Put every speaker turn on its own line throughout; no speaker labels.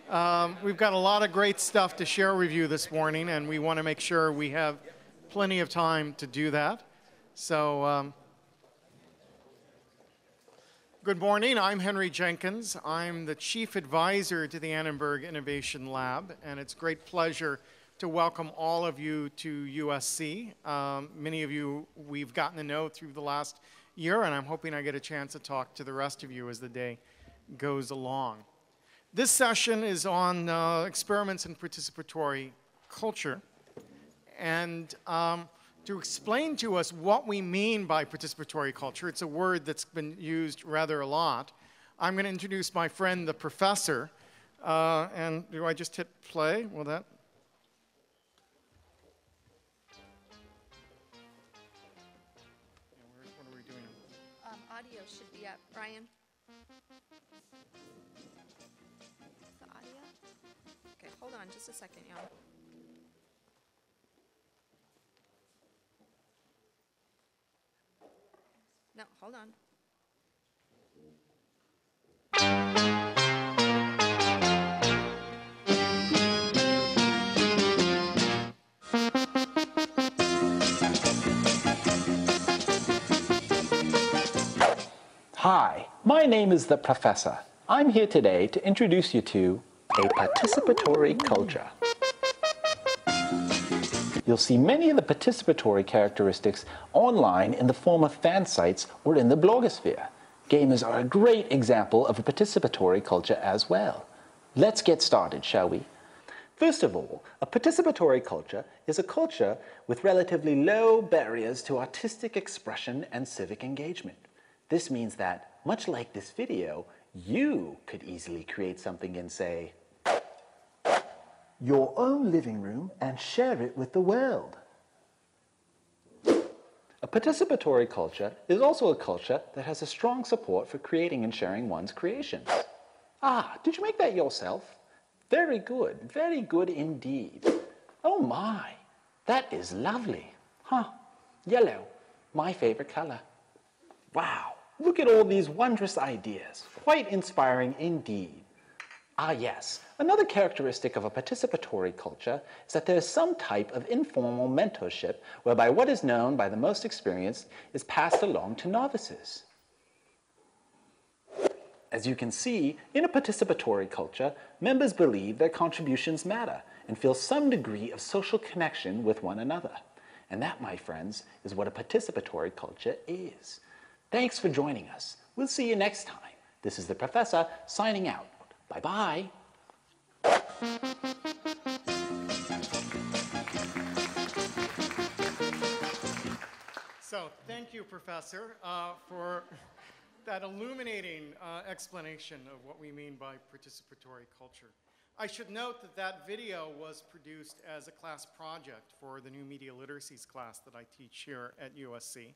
We've got a lot of great stuff to share with you this morning, and we want to make sure we have plenty of time to do that. So, good morning. I'm Henry Jenkins. I'm the Chief Advisor to the Annenberg Innovation Lab, and it's a great pleasure to welcome all of you to USC. Many of you we've gotten to know through the last year, and I'm hoping I get a chance to talk to the rest of you as the day goes along. This session is on experiments in participatory culture, and to explain to us what we mean by participatory culture, it's a word that's been used rather a lot. I'm going to introduce my friend, the professor, and do I just hit play? Will that? What are we doing?
Audio should be up, Brian. The audio? Okay, hold on just a second, y'all. No, hold on.
Hi, my name is the Professor. I'm here today to introduce you to a participatory culture. You'll see many of the participatory characteristics online in the form of fan sites or in the blogosphere. Gamers are a great example of a participatory culture as well. Let's get started, shall we? First of all, a participatory culture is a culture with relatively low barriers to artistic expression and civic engagement. This means that, much like this video, you could easily create something in, say, your own living room and share it with the world. A participatory culture is also a culture that has a strong support for creating and sharing one's creations. Ah, did you make that yourself? Very good indeed. Oh my, that is lovely. Huh, yellow, my favorite color. Wow, look at all these wondrous ideas. Quite inspiring indeed. Ah yes, another characteristic of a participatory culture is that there is some type of informal mentorship whereby what is known by the most experienced is passed along to novices. As you can see, in a participatory culture, members believe their contributions matter and feel some degree of social connection with one another. And that, my friends, is what a participatory culture is. Thanks for joining us. We'll see you next time. This is the Professor signing out. Bye-bye.
So, thank you, Professor, for that illuminating explanation of what we mean by participatory culture. I should note that that video was produced as a class project for the new media literacies class that I teach here at USC.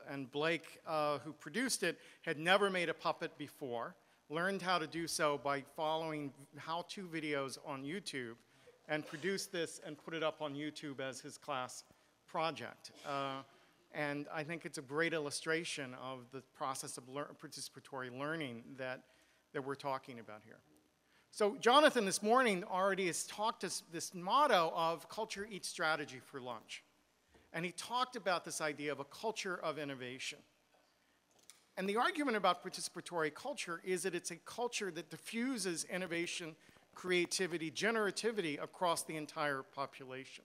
And Blake, who produced it, had never made a puppet before, learned how to do so by following how-to videos on YouTube, and produced this and put it up on YouTube as his class project. And I think it's a great illustration of the process of participatory learning that we're talking about here. So Jonathan this morning already has talked us this motto of culture eats strategy for lunch. And he talked about this idea of a culture of innovation. And the argument about participatory culture is that it's a culture that diffuses innovation, creativity, generativity across the entire population.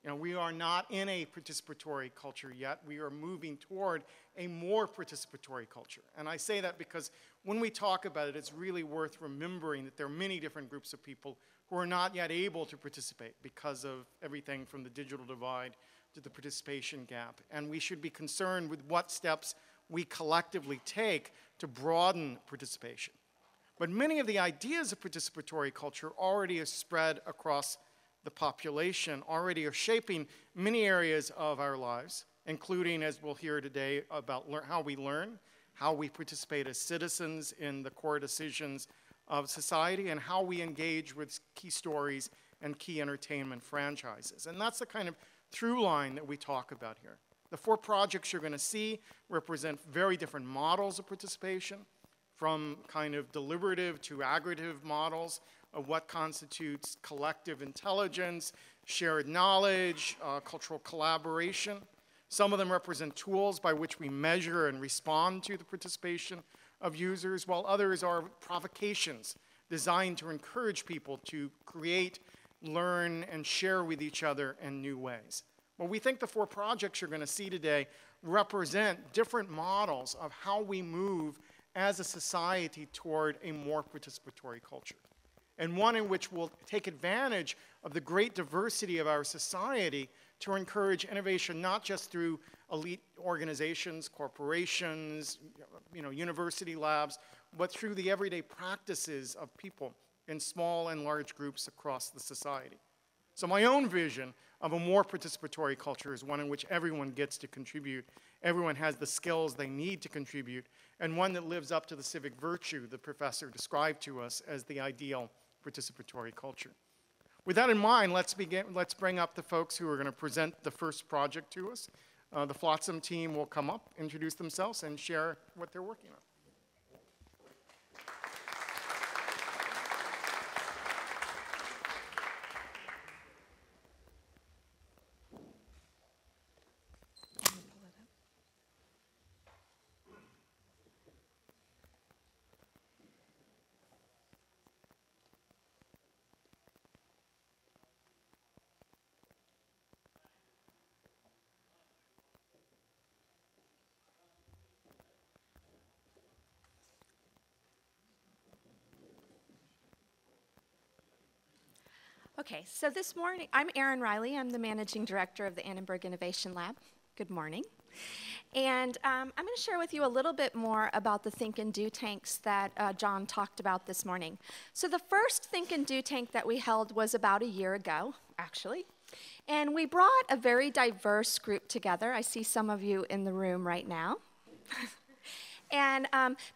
You know, we are not in a participatory culture yet. We are moving toward a more participatory culture. And I say that because when we talk about it, it's really worth remembering that there are many different groups of people who are not yet able to participate because of everything from the digital divide to the participation gap. And we should be concerned with what steps we collectively take to broaden participation. But many of the ideas of participatory culture already are spread across the population, already are shaping many areas of our lives, including, as we'll hear today, about how we learn, how we participate as citizens in the core decisions of society, and how we engage with key stories and key entertainment franchises. And that's the kind of through line that we talk about here. The 4 projects you're going to see represent very different models of participation from kind of deliberative to aggregative models of what constitutes collective intelligence, shared knowledge, cultural collaboration. Some of them represent tools by which we measure and respond to the participation of users, while others are provocations designed to encourage people to create, learn, and share with each other in new ways. Well, we think the 4 projects you're going to see today represent different models of how we move as a society toward a more participatory culture, and one in which we'll take advantage of the great diversity of our society to encourage innovation, not just through elite organizations, corporations, university labs, but through the everyday practices of people in small and large groups across the society. So my own vision of a more participatory culture is one in which everyone gets to contribute, everyone has the skills they need to contribute, and one that lives up to the civic virtue the professor described to us as the ideal participatory culture. With that in mind, let's bring up the folks who are going to present the first project to us. The Flotsam team will come up, introduce themselves, and share what they're working on.
Okay, so this morning, I'm Erin Riley. I'm the Managing Director of the Annenberg Innovation Lab. Good morning. And I'm going to share with you a little bit more about the Think and Do tanks that John talked about this morning. So the first Think and Do tank that we held was about a year ago, actually. And we brought a very diverse group together. I see some of you in the room right now. And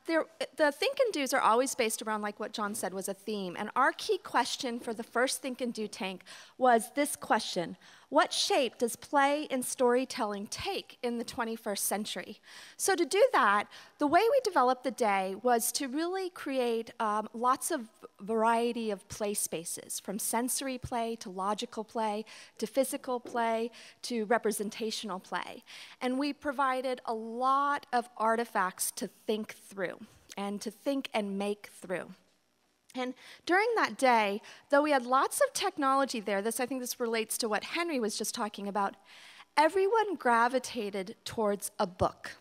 the Think and Do's are always based around, like what John said, was a theme. And our key question for the first Think and Do tank was this question: what shape does play and storytelling take in the 21st century? So to do that, the way we developed the day was to really create lots of variety of play spaces, from sensory play to logical play to physical play to representational play. And we provided a lot of artifacts to think through and to think and make through. And during that day, though we had lots of technology there, I think this relates to what Henry was just talking about, everyone gravitated towards a book.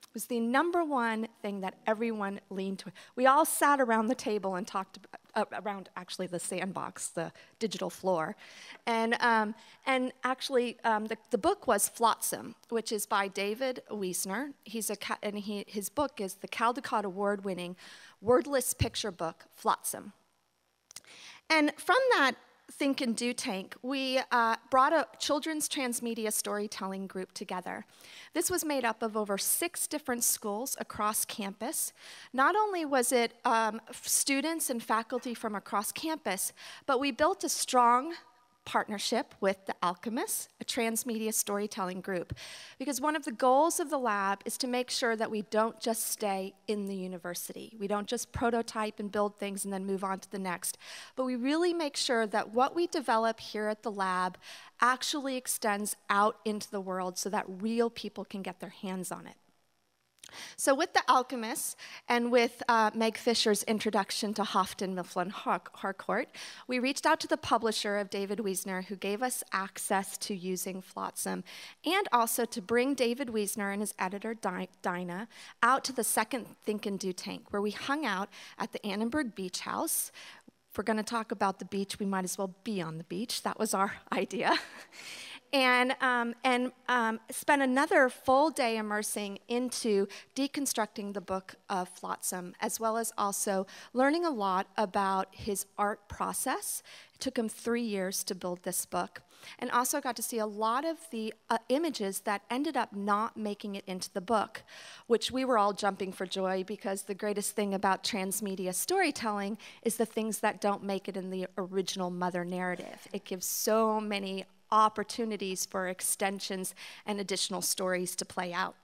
It was the number one thing that everyone leaned toward. We all sat around the table and talked around actually the sandbox, the digital floor. And actually, the book was Flotsam, which is by David Wiesner. His book is the Caldecott Award-winning wordless picture book, Flotsam. And from that Think and Do tank, we brought a children's transmedia storytelling group together. This was made up of over 6 different schools across campus. Not only was it students and faculty from across campus, but we built a strong partnership with The Alchemists, a transmedia storytelling group. Because one of the goals of the lab is to make sure that we don't just stay in the university. We don't just prototype and build things and then move on to the next. But we really make sure that what we develop here at the lab actually extends out into the world so that real people can get their hands on it. So with The Alchemists and with Meg Fisher's introduction to Houghton Mifflin Harcourt, we reached out to the publisher of David Wiesner, who gave us access to using Flotsam, and also to bring David Wiesner and his editor, Dinah, out to the second Think and Do tank, where we hung out at the Annenberg Beach House. If we're going to talk about the beach, we might as well be on the beach. That was our idea. And spent another full day immersing into deconstructing the book of Flotsam, as well as also learning a lot about his art process. It took him 3 years to build this book, and also got to see a lot of the images that ended up not making it into the book, which we were all jumping for joy, because the greatest thing about transmedia storytelling is the things that don't make it in the original mother narrative. It gives so many opportunities for extensions and additional stories to play out.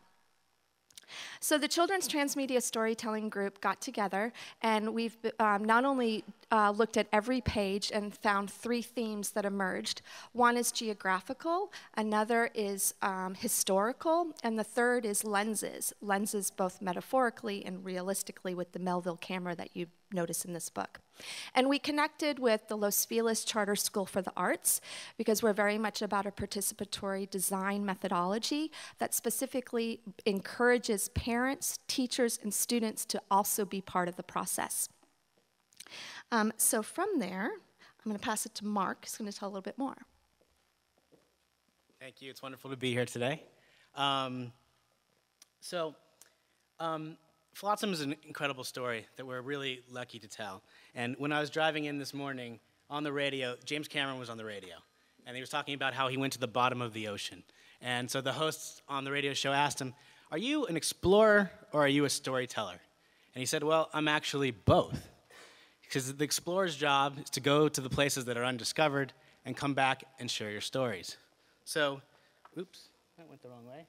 So the Children's Transmedia Storytelling Group got together, and we've not only looked at every page and found 3 themes that emerged. One is geographical, another is historical, and the third is lenses. Lenses both metaphorically and realistically with the Melville camera that you notice in this book. And we connected with the Los Feliz Charter School for the Arts because we're very much about a participatory design methodology that specifically encourages parents, teachers, and students to also be part of the process. So from there, I'm going to pass it to Mark, who's going to tell a little bit more.
Thank you. It's wonderful to be here today. Flotsam is an incredible story that we're really lucky to tell. And when I was driving in this morning on the radio, James Cameron was on the radio. And he was talking about how he went to the bottom of the ocean. And so the hosts on the radio show asked him, "Are you an explorer or are you a storyteller?" And he said, "Well, I'm actually both." Because the explorer's job is to go to the places that are undiscovered and come back and share your stories. So, oops, that went the wrong way.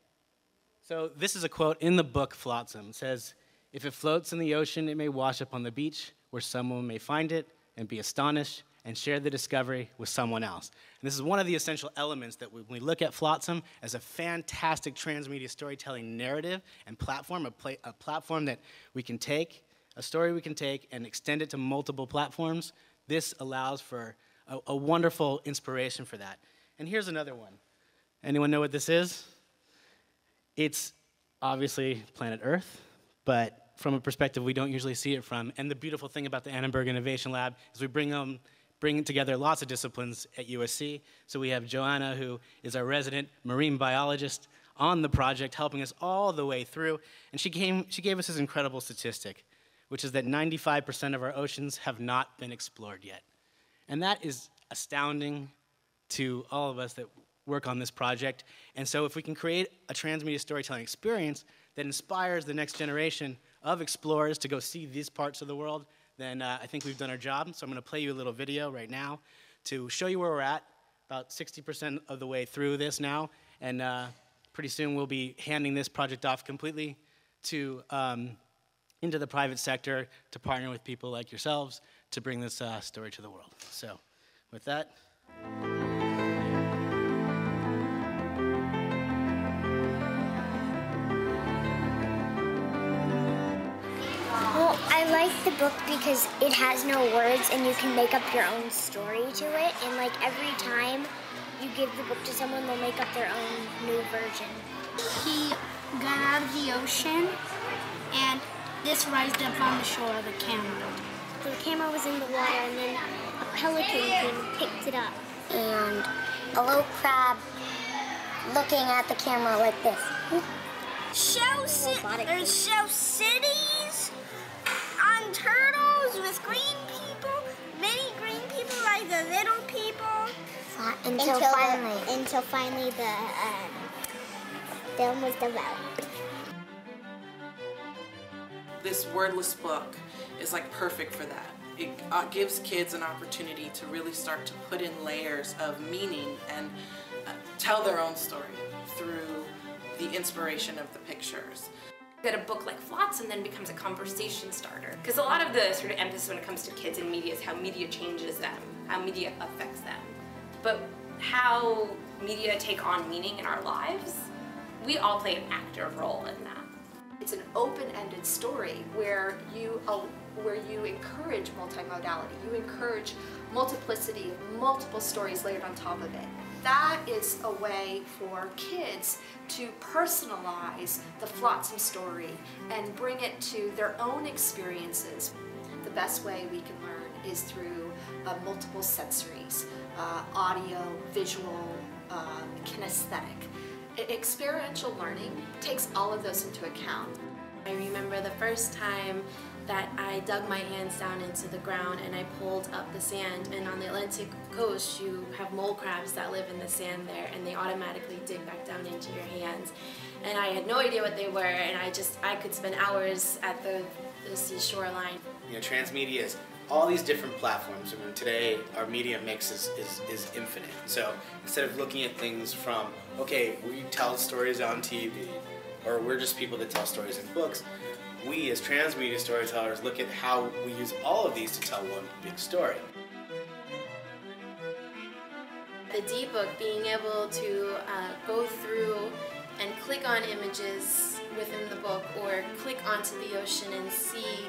So this is a quote in the book Flotsam. It says, "If it floats in the ocean, it may wash up on the beach where someone may find it and be astonished and share the discovery with someone else." And this is one of the essential elements that when we look at Flotsam as a fantastic transmedia storytelling narrative and platform, a platform that we can take, a story we can take and extend it to multiple platforms, this allows for a wonderful inspiration for that. And here's another one. Anyone know what this is? It's obviously planet Earth, but from a perspective we don't usually see it from. And the beautiful thing about the Annenberg Innovation Lab is we bring together lots of disciplines at USC. So we have Joanna, who is our resident marine biologist on the project, helping us all the way through. And she gave us this incredible statistic, which is that 95% of our oceans have not been explored yet. And that is astounding to all of us that work on this project. And so if we can create a transmedia storytelling experience that inspires the next generation of explorers to go see these parts of the world, then I think we've done our job. So I'm going to play you a little video right now to show you where we're at, about 60% of the way through this now. And pretty soon we'll be handing this project off completely to into the private sector to partner with people like yourselves to bring this story to the world. So with that.
Well, I like the book because it has no words and you can make up your own story to it. And like every time you give the book to someone, they'll make up their own new version.
He got out of the ocean and this rised up on the shore of the camera.
The camera was in the water and then a pelican came and picked it up.
And a little crab looking at the camera like this.
There's show cities on turtles with green people, many green people like the little people.
Until finally the film was developed.
This wordless book is like perfect for that. It gives kids an opportunity to really start to put in layers of meaning and tell their own story through the inspiration of the pictures.
That a book like Flotsam then becomes a conversation starter. Because a lot of the sort of emphasis when it comes to kids and media is how media changes them, how media affects them. But how media take on meaning in our lives, we all play an active role in that.
It's an open-ended story where you encourage multimodality. You encourage multiplicity of multiple stories layered on top of it. That is a way for kids to personalize the Flotsam story and bring it to their own experiences. The best way we can learn is through multiple sensories, audio, visual, kinesthetic. Experiential learning takes all of those into account.
I remember the first time that I dug my hands down into the ground and I pulled up the sand, and on the Atlantic coast you have mole crabs that live in the sand there and they automatically dig back down into your hands. And I had no idea what they were, and I could spend hours at the seashore-line.
You know, transmedia is all these different platforms. I mean, today our media mix is infinite. So instead of looking at things from, okay, we tell stories on TV, or we're just people that tell stories in books. We as transmedia storytellers look at how we use all of these to tell one big story.
The D-Book, being able to go through and click on images within the book or click onto the ocean and see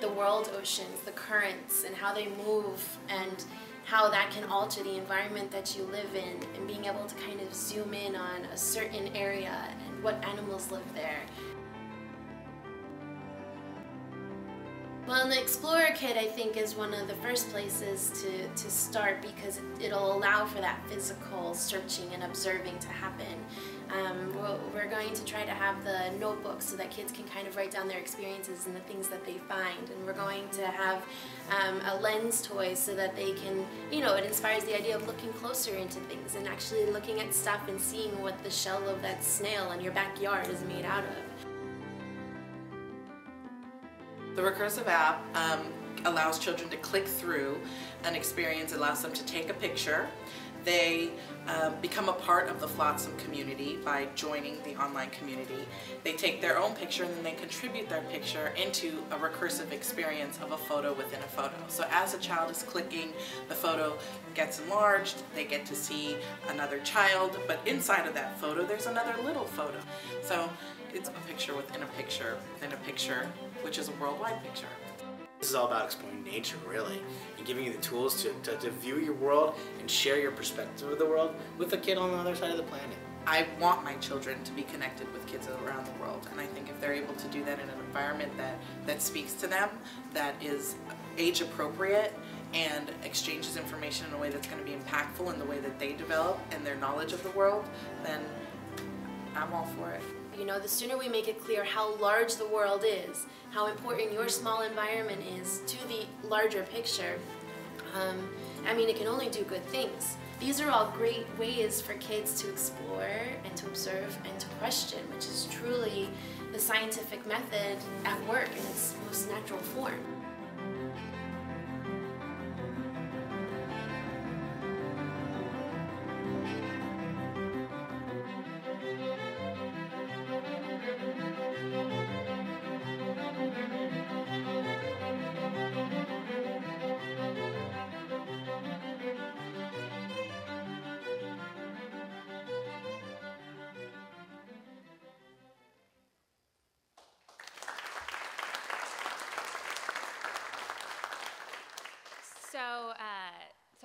the world oceans, the currents, and how they move, and how that can alter the environment that you live in, and being able to kind of zoom in on a certain area and what animals live there. Well, and the Explorer Kit, I think, is one of the first places to start, because it'll allow for that physical searching and observing to happen. We're going to try to have the notebooks so that kids can kind of write down their experiences and the things that they find. And we're going to have a lens toy so that they can, you know, it inspires the idea of looking closer into things and actually looking at stuff and seeing what the shell of that snail in your backyard is made out of.
The recursive app allows children to click through an experience. It allows them to take a picture. They become a part of the Flotsam community by joining the online community. They take their own picture and then they contribute their picture into a recursive experience of a photo within a photo. So as a child is clicking, the photo gets enlarged, they get to see another child, but inside of that photo there's another little photo. So it's a picture within a picture within a picture, which is a worldwide picture.
This is all about exploring nature, really, and giving you the tools to view your world and share your perspective of the world with a kid on the other side of the planet.
I want my children to be connected with kids around the world, and I think if they're able to do that in an environment that speaks to them, that is age appropriate, and exchanges information in a way that's going to be impactful in the way that they develop and their knowledge of the world, then I'm all for it.
You know, the sooner we make it clear how large the world is, how important your small environment is to the larger picture, I mean, it can only do good things. These are all great ways for kids to explore and to observe and to question, which is truly the scientific method at work in its most natural form.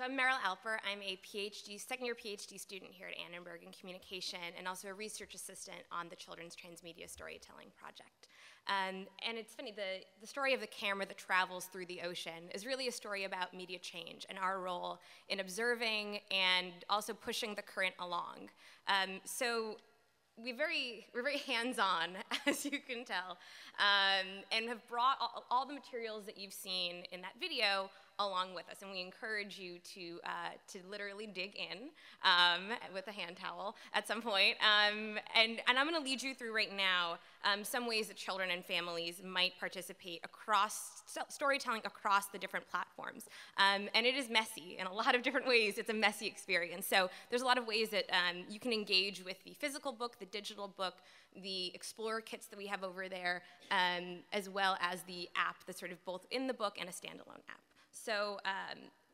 So I'm Meryl Alper. I'm a second-year PhD student here at Annenberg in communication, and also a research assistant on the Children's Transmedia Storytelling Project. And it's funny, the story of the camera that travels through the ocean is really a story about media change and our role in observing and also pushing the current along. So we're very hands-on, as you can tell, and have brought all the materials that you've seen in that video along with us, and we encourage you to literally dig in with a hand towel at some point. And I'm going to lead you through right now some ways that children and families might participate across storytelling across the different platforms. And it is messy in a lot of different ways. It's a messy experience. So there's a lot of ways that you can engage with the physical book, the digital book, the Explorer kits that we have over there, as well as the app that's sort of both in the book and a standalone app. So,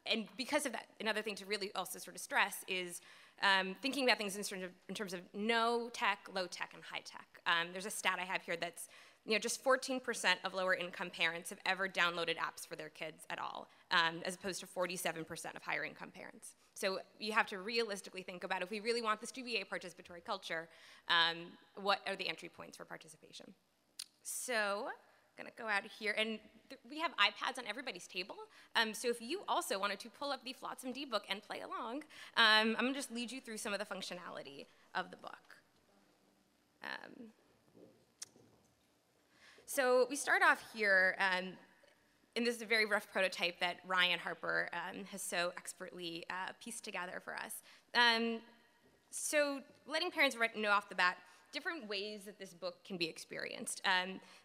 and because of that, another thing to really also sort of stress is thinking about things in terms of no tech, low tech, and high tech. There's a stat I have here that's, just 14% of lower income parents have ever downloaded apps for their kids at all, as opposed to 47% of higher income parents. So you have to realistically think about, if we really want this to be a participatory culture, what are the entry points for participation? So I'm gonna go out here, and we have iPads on everybody's table. So if you also wanted to pull up the Flotsam D-Book and play along, I'm gonna just lead you through some of the functionality of the book. So we start off here, and this is a very rough prototype that Ryan Harper has so expertly pieced together for us. So letting parents know off the bat different ways that this book can be experienced.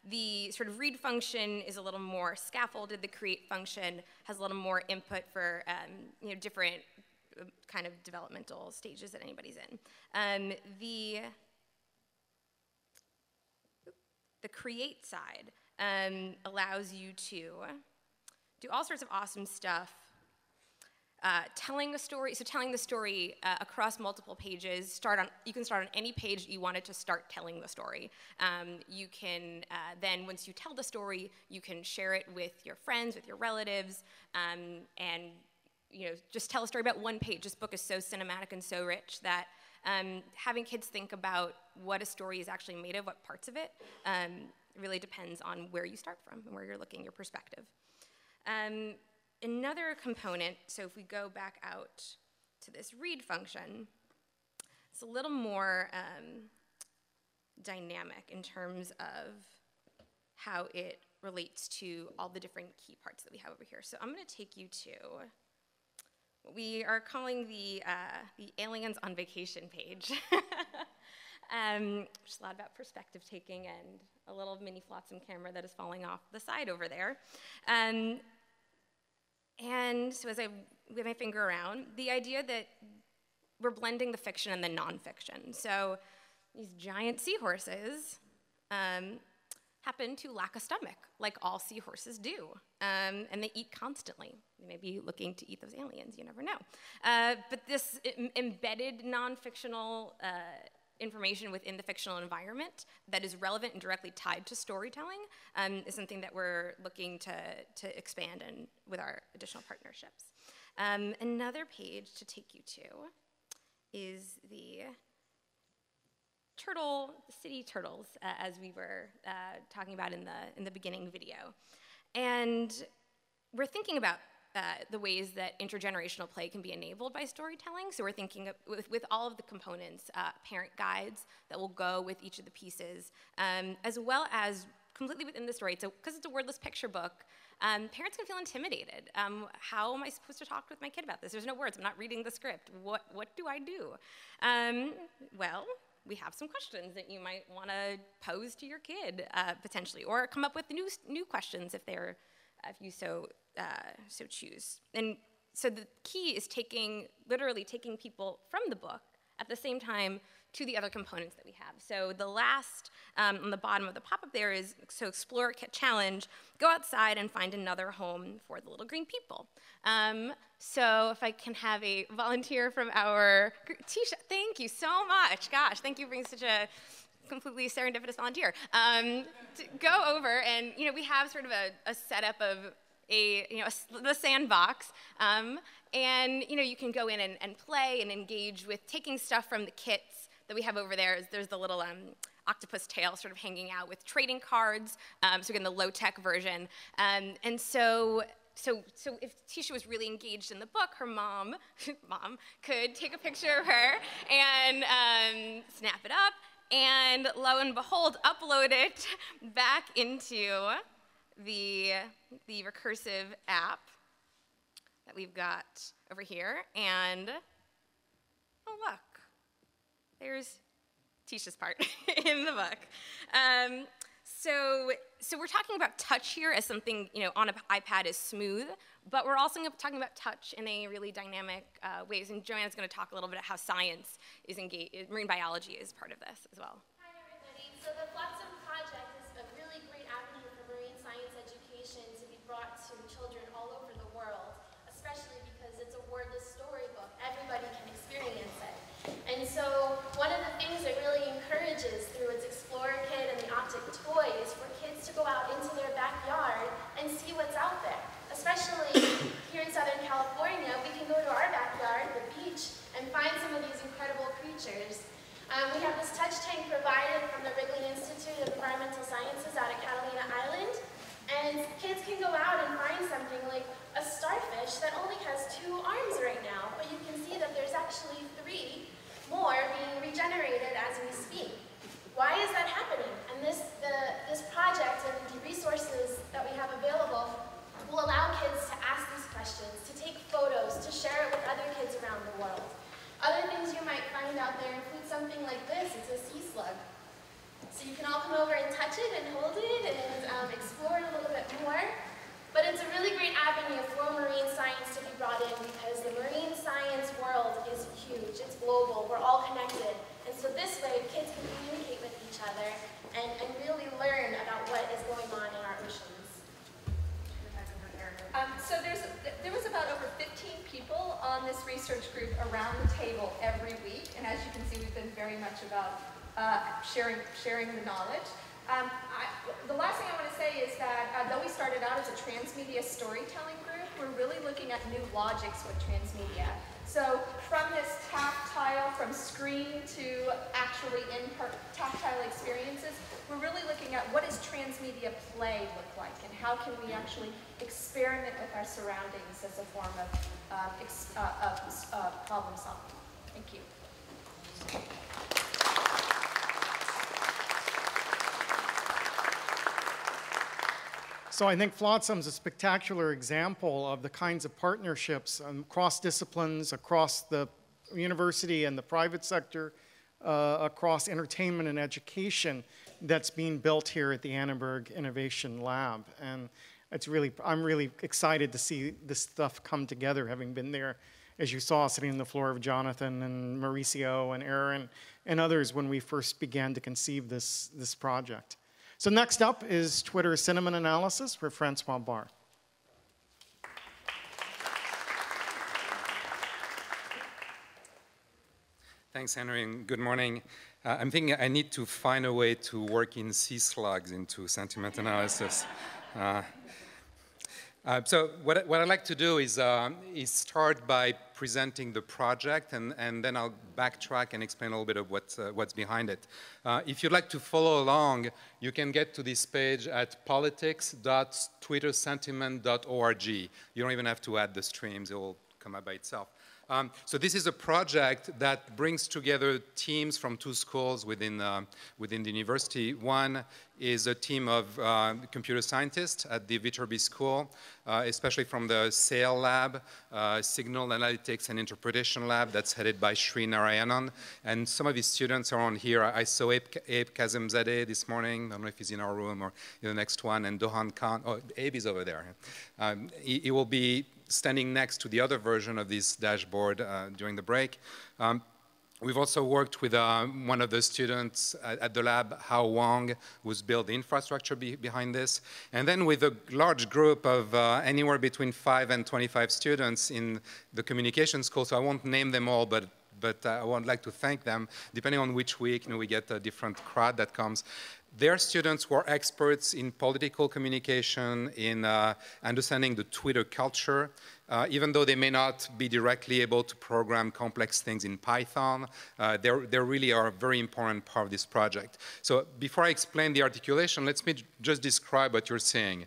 The sort of read function is a little more scaffolded. The create function has a little more input for different kind of developmental stages that anybody's in. The create side allows you to do all sorts of awesome stuff. Telling a story, so telling the story across multiple pages, you can start on any page you wanted to start telling the story. You can, then once you tell the story, you can share it with your friends, with your relatives, and just tell a story about one page. This book is so cinematic and so rich that having kids think about what a story is actually made of, what parts of it, really depends on where you start from and where you're looking, your perspective. Another component, so if we go back out to this read function, it's a little more dynamic in terms of how it relates to all the different key parts that we have over here. So I'm going to take you to what we are calling the aliens on vacation page. Which is a lot about perspective taking and a little mini flotsam camera that is falling off the side over there. And so as I wave my finger around, the idea that we're blending the fiction and the nonfiction. So these giant seahorses happen to lack a stomach, like all seahorses do. And they eat constantly. They may be looking to eat those aliens, you never know. But this embedded non-fictional information within the fictional environment that is relevant and directly tied to storytelling is something that we're looking to expand in with our additional partnerships. Another page to take you to is the city turtles, as we were talking about in the beginning video. And we're thinking about the ways that intergenerational play can be enabled by storytelling. So we're thinking of, with all of the components, parent guides that will go with each of the pieces, as well as completely within the story. So because it's a wordless picture book, parents can feel intimidated. How am I supposed to talk with my kid about this? There's no words. I'm not reading the script. What do I do? Well, we have some questions that you might want to pose to your kid potentially, or come up with new questions if you so choose. And so the key is literally taking people from the book at the same time to the other components that we have. So the last, on the bottom of the pop-up there is, so explore, challenge, go outside and find another home for the little green people. So if I can have a volunteer from our, Tisha, thank you so much. Gosh, thank you for being such a completely serendipitous volunteer. To go over and, we have sort of a setup of the sandbox, and you can go in and play and engage with taking stuff from the kits that we have over there. There's the little octopus tail sort of hanging out with trading cards, so again, the low-tech version. And so if Tisha was really engaged in the book, her mom could take a picture of her and snap it up, and lo and behold, upload it back into the recursive app that we've got over here. And oh, look, there's Tisha's part in the book. So we're talking about touch here as something, on an iPad is smooth, but we're also talking about touch in a really dynamic ways. And Joanna's going to talk a little bit about how science is engaged, marine biology is part of this as well.
Hi, everybody. So the Flotsam Project is a really great avenue for marine science education to be brought to children all over the world, especially because it's a wordless storybook. Everybody can experience it. And so one of the things it really encourages through its Explorer Kit and the Optic toy is for kids to go out into their backyard and see what's out there. Especially here in Southern California, we can go to our backyard, the beach, and find some of these incredible creatures. We have this touch tank provided from the Wrigley Institute of Environmental Sciences out at Catalina Island, and kids can go out and find something like a starfish that only has 2 arms right now, but you can see that there's actually 3 more being regenerated as we speak. Why is that happening? And this project and the resources that we have available will allow kids to ask these questions, to take photos, to share it with other kids around the world. Other things you might find out there include something like this. It's a sea slug. So you can all come over and touch it and hold it and explore it a little bit more. But it's a really great avenue for marine science to be brought in because the marine science world is huge. It's global. We're all connected. And so this way, kids can communicate with each other and really learn
on this research group around the table every week, and as you can see, we've been very much about sharing the knowledge. The last thing I want to say is that though we started out as a transmedia storytelling group, we're really looking at new logics with transmedia. So from this tactile, from screen to actually tactile experiences, we're really looking at what does transmedia play look like, and how can we actually experiment with our surroundings as a form of problem solving. Thank you.
So I think Flotsam's a spectacular example of the kinds of partnerships across disciplines, across the university and the private sector, across entertainment and education that's being built here at the Annenberg Innovation Lab. And I'm really excited to see this stuff come together, having been there, as you saw, sitting on the floor of Jonathan and Mauricio and Aaron and others when we first began to conceive this project. So next up is Twitter sentiment analysis for Francois Barr.
Thanks, Henry, and good morning. I'm thinking I need to find a way to work in sea slugs into sentiment analysis. So what I'd like to do is start by presenting the project, and then I'll backtrack and explain a little bit of what's behind it. If you'd like to follow along, you can get to this page at politics.twittersentiment.org. You don't even have to add the streams. It will come up by itself. So this is a project that brings together teams from two schools within the university. One is a team of computer scientists at the Viterbi School, especially from the SAIL lab, Signal Analytics and Interpretation Lab, that's headed by Sri Narayanan. And some of his students are on here. I saw Abe Kazemzadeh this morning. I don't know if he's in our room or in the next one. And Dohan Khan. Oh, Abe is over there. He will be standing next to the other version of this dashboard during the break. We've also worked with one of the students at the lab, Hao Wang, who's built the infrastructure behind this. And then with a large group of anywhere between 5 and 25 students in the communication school, so I won't name them all, but I would like to thank them. Depending on which week, we get a different crowd that comes. Their students were experts in political communication, in understanding the Twitter culture. Even though they may not be directly able to program complex things in Python, they really are a very important part of this project. So before I explain the articulation, let me just describe what you're seeing.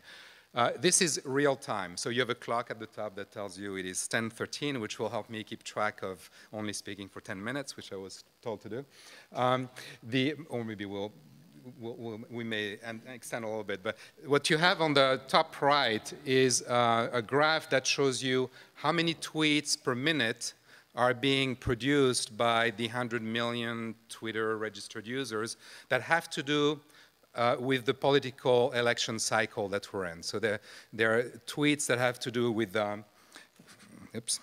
This is real time. So you have a clock at the top that tells you it is 10:13, which will help me keep track of only speaking for 10 minutes, which I was told to do. Or maybe we may extend a little bit, but what you have on the top right is a graph that shows you how many tweets per minute are being produced by the 100 million Twitter registered users that have to do with the political election cycle that we're in. So there are tweets that have to do with, oops.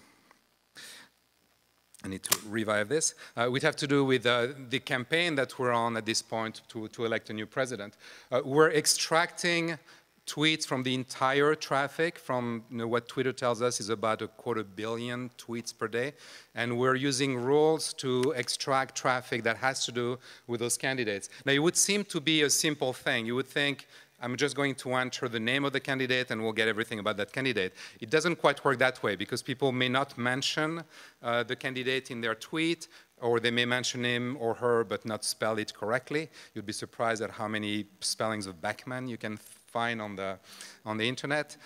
I need to revive this. We'd have to do with the campaign that we're on at this point to elect a new president. We're extracting tweets from the entire traffic from what Twitter tells us is about 250 million tweets per day. And we're using rules to extract traffic that has to do with those candidates. Now, it would seem to be a simple thing. You would think, I'm just going to enter the name of the candidate and we'll get everything about that candidate. It doesn't quite work that way because people may not mention the candidate in their tweet, or they may mention him or her but not spell it correctly. You'd be surprised at how many spellings of Beckman you can find on the internet.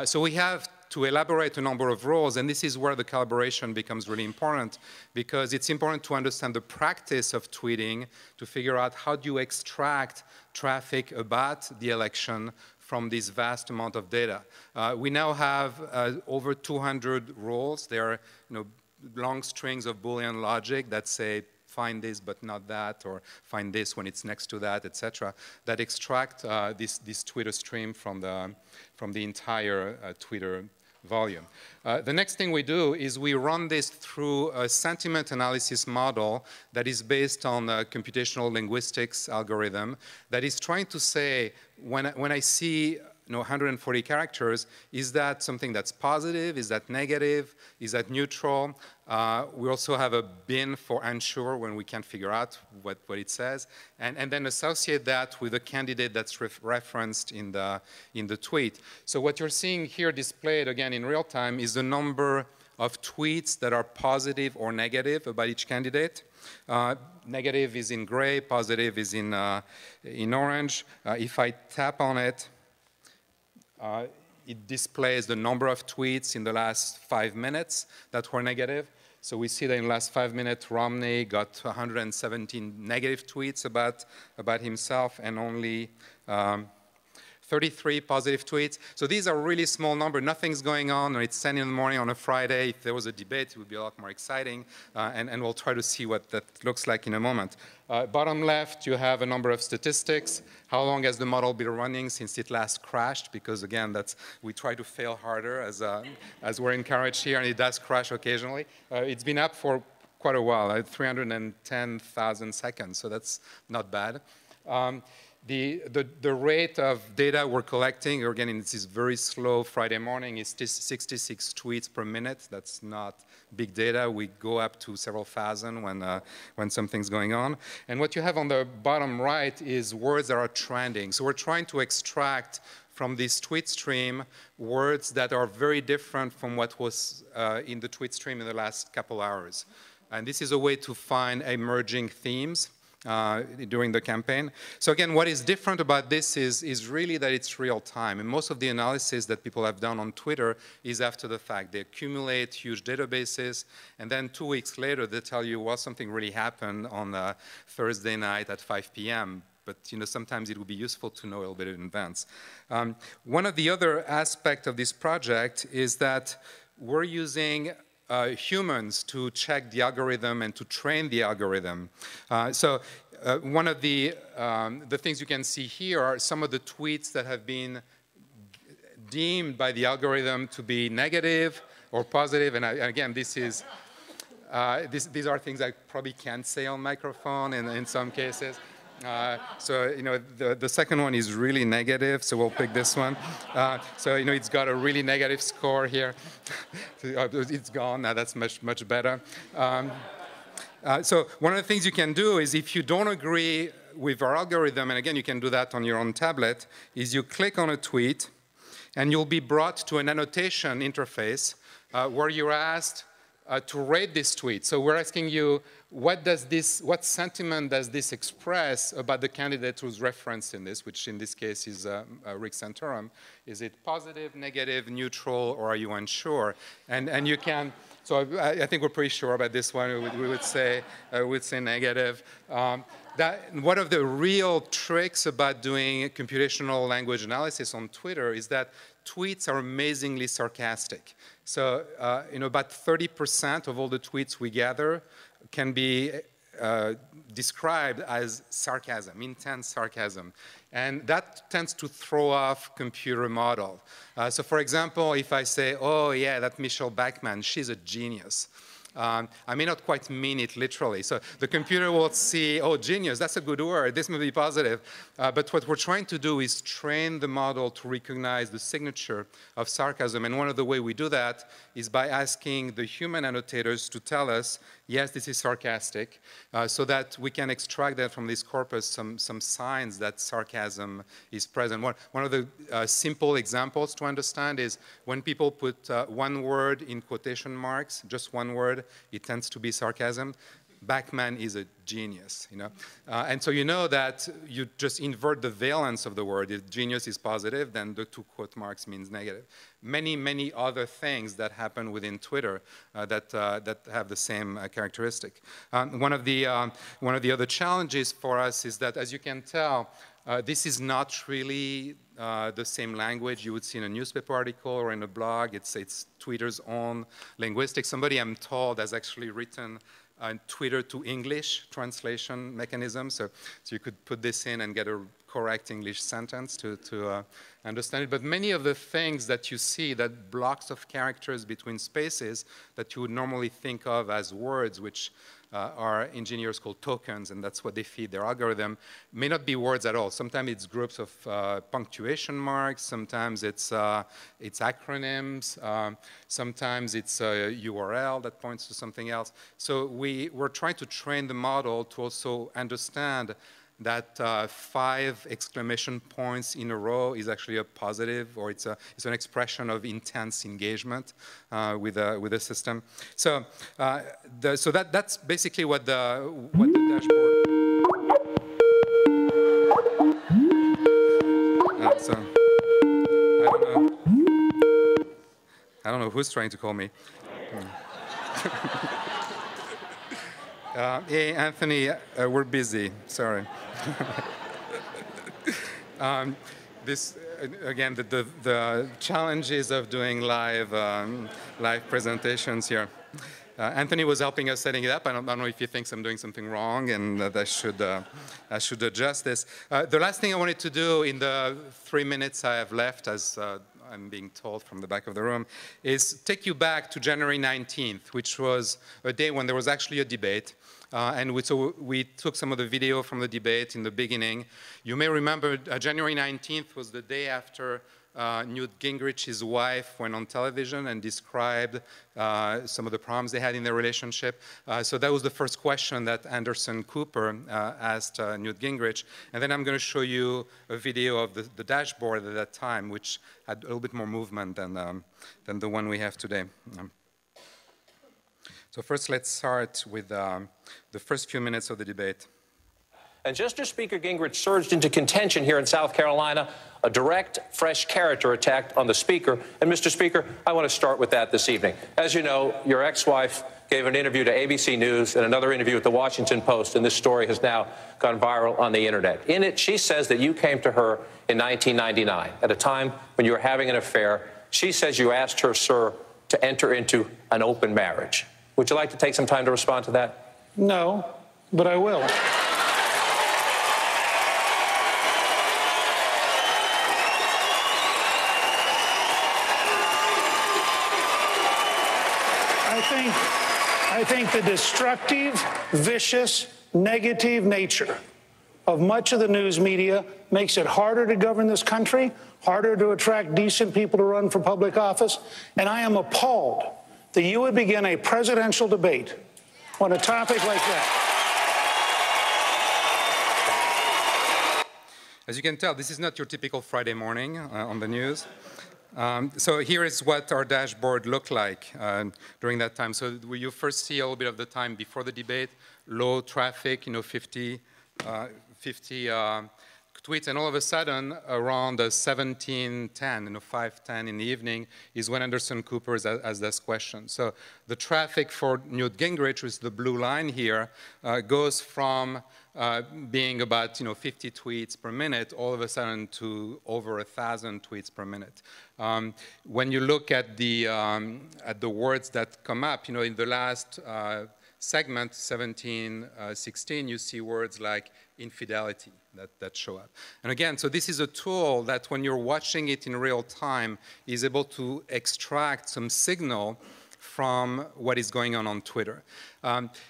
So we have to elaborate a number of rules, and this is where the collaboration becomes really important, because it's important to understand the practice of tweeting to figure out how do you extract traffic about the election from this vast amount of data. We now have over 200 rules. There are long strings of Boolean logic that say find this but not that, or find this when it's next to that, etc., that extract this Twitter stream from the entire Twitter volume. The next thing we do is we run this through a sentiment analysis model that is based on a computational linguistics algorithm that is trying to say, when I see 140 characters, is that something that's positive? Is that negative? Is that neutral? We also have a bin for unsure when we can't figure out what it says, and then associate that with a candidate that's referenced in the tweet. So what you're seeing here displayed again in real time is the number of tweets that are positive or negative about each candidate. Negative is in gray, positive is in orange. If I tap on it, it displays the number of tweets in the last 5 minutes that were negative. So we see that in the last 5 minutes, Romney got 117 negative tweets about himself and only 33 positive tweets. So these are really small numbers. Nothing's going on, or it's 10 in the morning on a Friday. If there was a debate, it would be a lot more exciting. And we'll try to see what that looks like in a moment. Bottom left, you have a number of statistics. How long has the model been running since it last crashed? Because again, we try to fail harder as we're encouraged here, and it does crash occasionally. It's been up for quite a while, 310,000 seconds, so that's not bad. The rate of data we're collecting, again, in this very slow Friday morning, is 66 tweets per minute. That's not big data. We go up to several thousand when something's going on. And what you have on the bottom right is words that are trending. So we're trying to extract from this tweet stream words that are very different from what was in the tweet stream in the last couple hours. And this is a way to find emerging themes during the campaign. So again, what is different about this is really that it's real time. And most of the analysis that people have done on Twitter is after the fact. They accumulate huge databases, and then 2 weeks later, they tell you, well, something really happened on Thursday night at 5 p.m. But sometimes it would be useful to know a little bit in advance. One of the other aspects of this project is that we're using humans to check the algorithm and to train the algorithm. One of the things you can see here are some of the tweets that have been deemed by the algorithm to be negative or positive. And again, these are things I probably can't say on microphone in some cases. The second one is really negative, so we'll pick this one. It's got a really negative score here. It's gone, now that's much better. So one of the things you can do is if you don't agree with our algorithm, and again, you can do that on your own tablet, is you click on a tweet, and you'll be brought to an annotation interface where you're asked to rate this tweet. So we're asking you, what sentiment does this express about the candidate who's referenced in this, which in this case is Rick Santorum? Is it positive, negative, neutral, or are you unsure? And you can, so I think we're pretty sure about this one. We would say negative. One of the real tricks about doing computational language analysis on Twitter is that tweets are amazingly sarcastic. So, about 30% of all the tweets we gather can be described as sarcasm, intense sarcasm. And that tends to throw off computer model. So for example, if I say, oh yeah, that Michelle Bachmann, she's a genius. I may not quite mean it literally. So the computer will see, oh, genius, that's a good word. This may be positive. But what we're trying to do is train the model to recognize the signature of sarcasm. And one of the ways we do that is by asking the human annotators to tell us, yes, this is sarcastic, so that we can extract that from this corpus some signs that sarcasm is present. One of the simple examples to understand is when people put one word in quotation marks, just one word, it tends to be sarcasm. Bachmann is a genius, and so you know that you just invert the valence of the word. If genius is positive, then the 2 quote marks means negative. Many other things that happen within Twitter that have the same characteristic. One of the other challenges for us is that, as you can tell, this is not really the same language you would see in a newspaper article or in a blog. It's Twitter's own linguistics. Somebody, I'm told, has actually written Twitter to English translation mechanism. So you could put this in and get a correct English sentence to understand it. But many of the things that you see, that blocks of characters between spaces that you would normally think of as words, which our engineers call tokens, and that's what they feed their algorithm, may not be words at all. Sometimes it's groups of punctuation marks, sometimes it's acronyms, sometimes it's a URL that points to something else. So we're trying to train the model to also understand that 5 exclamation points in a row is actually a positive, or it's an expression of intense engagement with the system. So that's basically what the dashboard. So I don't know who's trying to call me. Hey, Anthony, we're busy. Sorry. Again, the challenges of doing live presentations here. Anthony was helping us setting it up. I don't know if he thinks I'm doing something wrong and that I should adjust this. The last thing I wanted to do in the 3 minutes I have left, as I'm being told from the back of the room, is take you back to January 19th, which was a day when there was actually a debate. So we took some of the video from the debate in the beginning. You may remember January 19th was the day after Newt Gingrich's wife went on television and described some of the problems they had in their relationship. So that was the first question that Anderson Cooper asked Newt Gingrich. And then I'm going to show you a video of the dashboard at that time, which had a little bit more movement than the one we have today. So first, let's start with the first few minutes of the debate.
And just as Speaker Gingrich surged into contention here in South Carolina, a direct, fresh character attack on the Speaker. And, Mr. Speaker, I want to start with that this evening. As you know, your ex-wife gave an interview to ABC News and another interview at the Washington Post, and this story has now gone viral on the Internet. In it, she says that you came to her in 1999, at a time when you were having an affair. She says you asked her, sir, to enter into an open marriage. Would you like to take some time to respond to that?
No, but I will. I think the destructive, vicious, negative nature of much of the news media makes it harder to govern this country, harder to attract decent people to run for public office, and I am appalled that you would begin a presidential debate on a topic like that.
As you can tell, this is not your typical Friday morning on the news. So here is what our dashboard looked like during that time. So you first see a little bit of the time before the debate, low traffic, 50 tweets, and all of a sudden, around 17:10, 5:10 in the evening, is when Anderson Cooper has this question. So the traffic for Newt Gingrich, which is the blue line here, goes from being about 50 tweets per minute, all of a sudden to over 1,000 tweets per minute. When you look at the words that come up, in the last segment, 17:16, you see words like infidelity that show up. And again, so this is a tool that when you're watching it in real time is able to extract some signal from what is going on Twitter.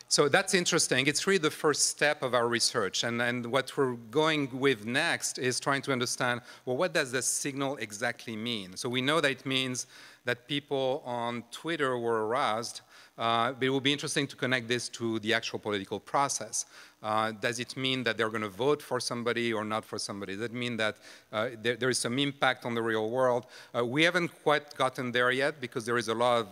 So that's interesting. It's really the first step of our research. And what we're going with next is trying to understand, well, what does the signal exactly mean? So we know that it means that people on Twitter were aroused, but it will be interesting to connect this to the actual political process. Does it mean that they're going to vote for somebody or not for somebody? Does it mean that there is some impact on the real world? We haven't quite gotten there yet because there is a lot of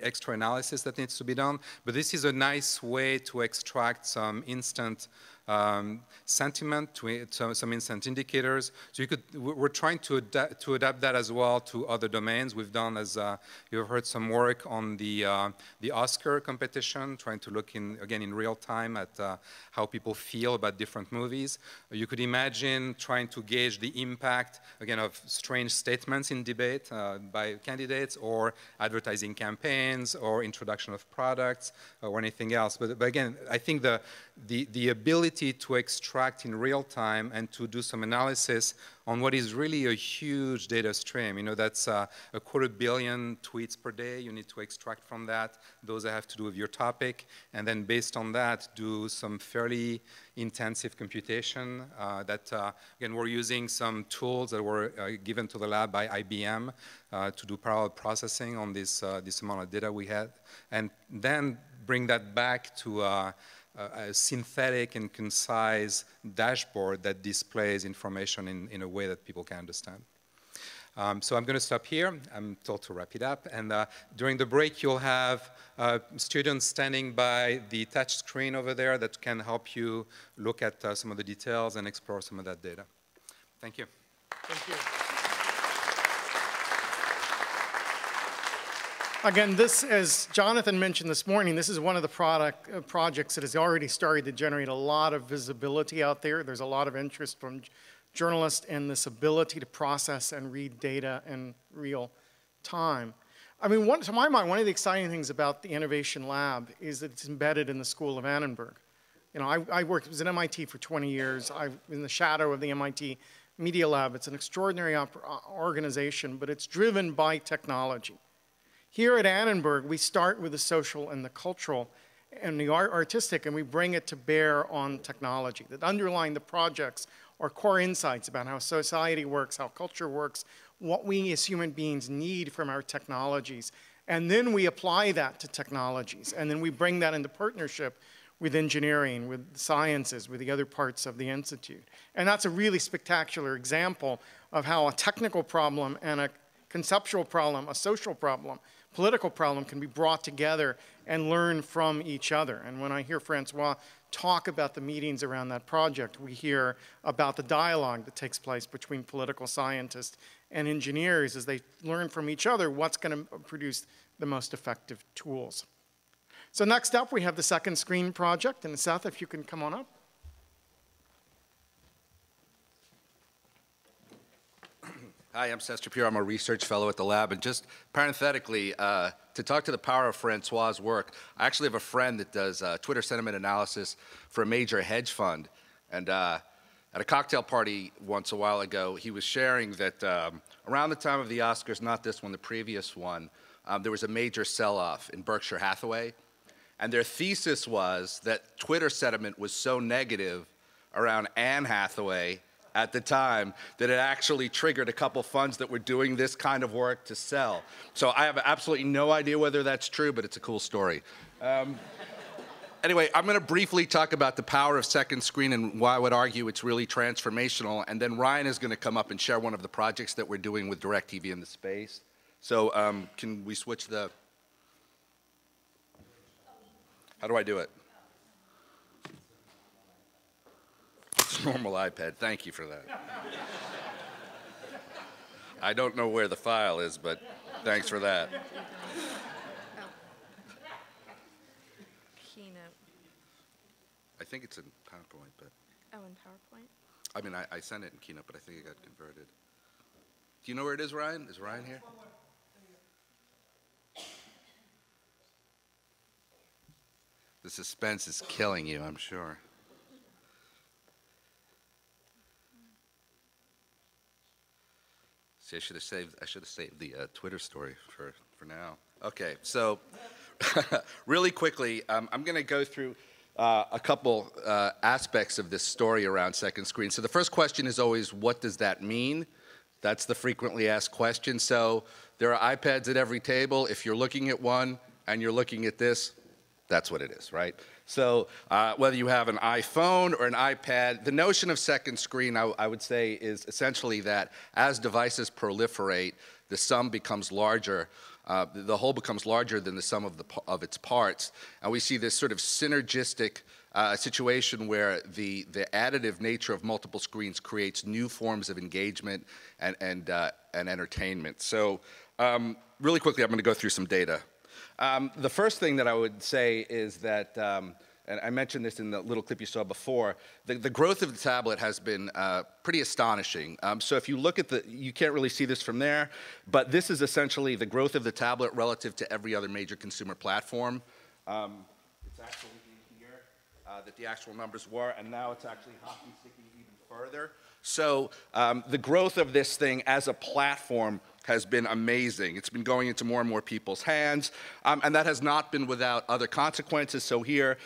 extra analysis that needs to be done, but this is a nice way to extract some instant sentiment, some instant indicators. So we're trying to adapt that as well to other domains. We've done, as you've heard, some work on the Oscar competition, trying to look again in real time at how people feel about different movies. You could imagine trying to gauge the impact, again, of strange statements in debate by candidates, or advertising campaigns, or introduction of products, or anything else. But again, I think the ability ability to extract in real time and to do some analysis on what is really a huge data stream. You know, that's a 250 million tweets per day. You need to extract from that those that have to do with your topic, and then based on that, do some fairly intensive computation. Again, we're using some tools that were given to the lab by IBM to do parallel processing on this amount of data we had, and then bring that back to a synthetic and concise dashboard that displays information in a way that people can understand. So I'm going to stop here. I'm told to wrap it up. And during the break, you'll have students standing by the touch screen over there that can help you look at some of the details and explore some of that data. Thank you.
Thank you. Again, this, as Jonathan mentioned this morning, this is one of the projects that has already started to generate a lot of visibility out there. There's a lot of interest from journalists in this ability to process and read data in real time. I mean, to my mind, one of the exciting things about the Innovation Lab is that it's embedded in the School of Annenberg. You know, I was at MIT for 20 years. I'm in the shadow of the MIT Media Lab. It's an extraordinary organization, but it's driven by technology. Here at Annenberg, we start with the social and the cultural and the artistic, and we bring it to bear on technology. That underlying the projects are core insights about how society works, how culture works, what we as human beings need from our technologies. And then we apply that to technologies. And then we bring that into partnership with engineering, with sciences, with the other parts of the Institute. And that's a really spectacular example of how a technical problem and a conceptual problem, a social problem, political problem can be brought together and learn from each other. And when I hear Francois talk about the meetings around that project, we hear about the dialogue that takes place between political scientists and engineers as they learn from each other what's going to produce the most effective tools. So next up, we have the second screen project. And Seth, if you can come on up.
Hi, I'm Seth Shapiro. I'm a research fellow at the lab. And just parenthetically, to talk to the power of Francois' work, I actually have a friend that does Twitter sentiment analysis for a major hedge fund. And at a cocktail party once a while ago, he was sharing that around the time of the Oscars, not this one, the previous one, there was a major sell-off in Berkshire Hathaway. And their thesis was that Twitter sentiment was so negative around Anne Hathaway at the time that it actually triggered a couple funds that were doing this kind of work to sell. So I have absolutely no idea whether that's true, but it's a cool story. Anyway, I'm going to briefly talk about the power of second screen and why I would argue it's really transformational. And then Ryan is going to come up and share one of the projects that we're doing with DirecTV in the space. So can we switch the... How do I do it? Normal iPad. Thank you for that. I don't know where the file is, but thanks for that.
Keynote.
I think it's in PowerPoint, but...
Oh, in PowerPoint?
I mean, I sent it in Keynote, but I think it got converted. Do you know where it is, Ryan? Is Ryan here? The suspense is killing you, I'm sure. See, I should have saved the Twitter story for now. Okay, so really quickly, I'm going to go through a couple aspects of this story around second screen. So the first question is always, what does that mean? That's the frequently asked question. So there are iPads at every table. If you're looking at one and you're looking at this, that's what it is, right? So whether you have an iPhone or an iPad, the notion of second screen, I would say, is essentially that as devices proliferate, the sum becomes larger. The whole becomes larger than the sum of its parts. And we see this sort of synergistic situation where the additive nature of multiple screens creates new forms of engagement and entertainment. So really quickly, I'm going to go through some data. The first thing that I would say is that, and I mentioned this in the little clip you saw before, the growth of the tablet has been pretty astonishing. So if you look at you can't really see this from there, but this is essentially the growth of the tablet relative to every other major consumer platform. It's actually in here. that the actual numbers were, and now it's actually hockey sticking even further. So the growth of this thing as a platform has been amazing. It's been going into more and more people's hands, and that has not been without other consequences. So here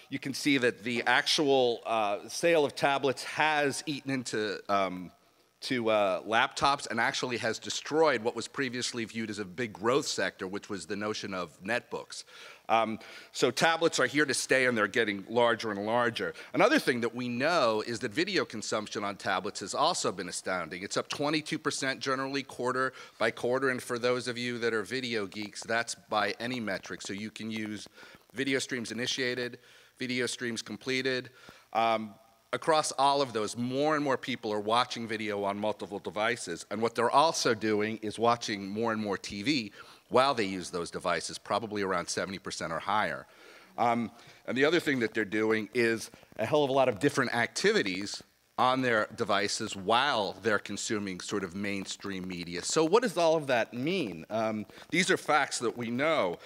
you can see that the actual sale of tablets has eaten into laptops and actually has destroyed what was previously viewed as a big growth sector, which was the notion of netbooks. So tablets are here to stay, and they're getting larger and larger. Another thing that we know is that video consumption on tablets has also been astounding. It's up 22% generally quarter by quarter, and for those of you that are video geeks, that's by any metric. So you can use video streams initiated, video streams completed. Across all of those, more and more people are watching video on multiple devices, and what they're also doing is watching more and more TV while they use those devices, probably around 70% or higher. And the other thing that they're doing is a hell of a lot of different activities on their devices while they're consuming sort of mainstream media. So what does all of that mean? These are facts that we know.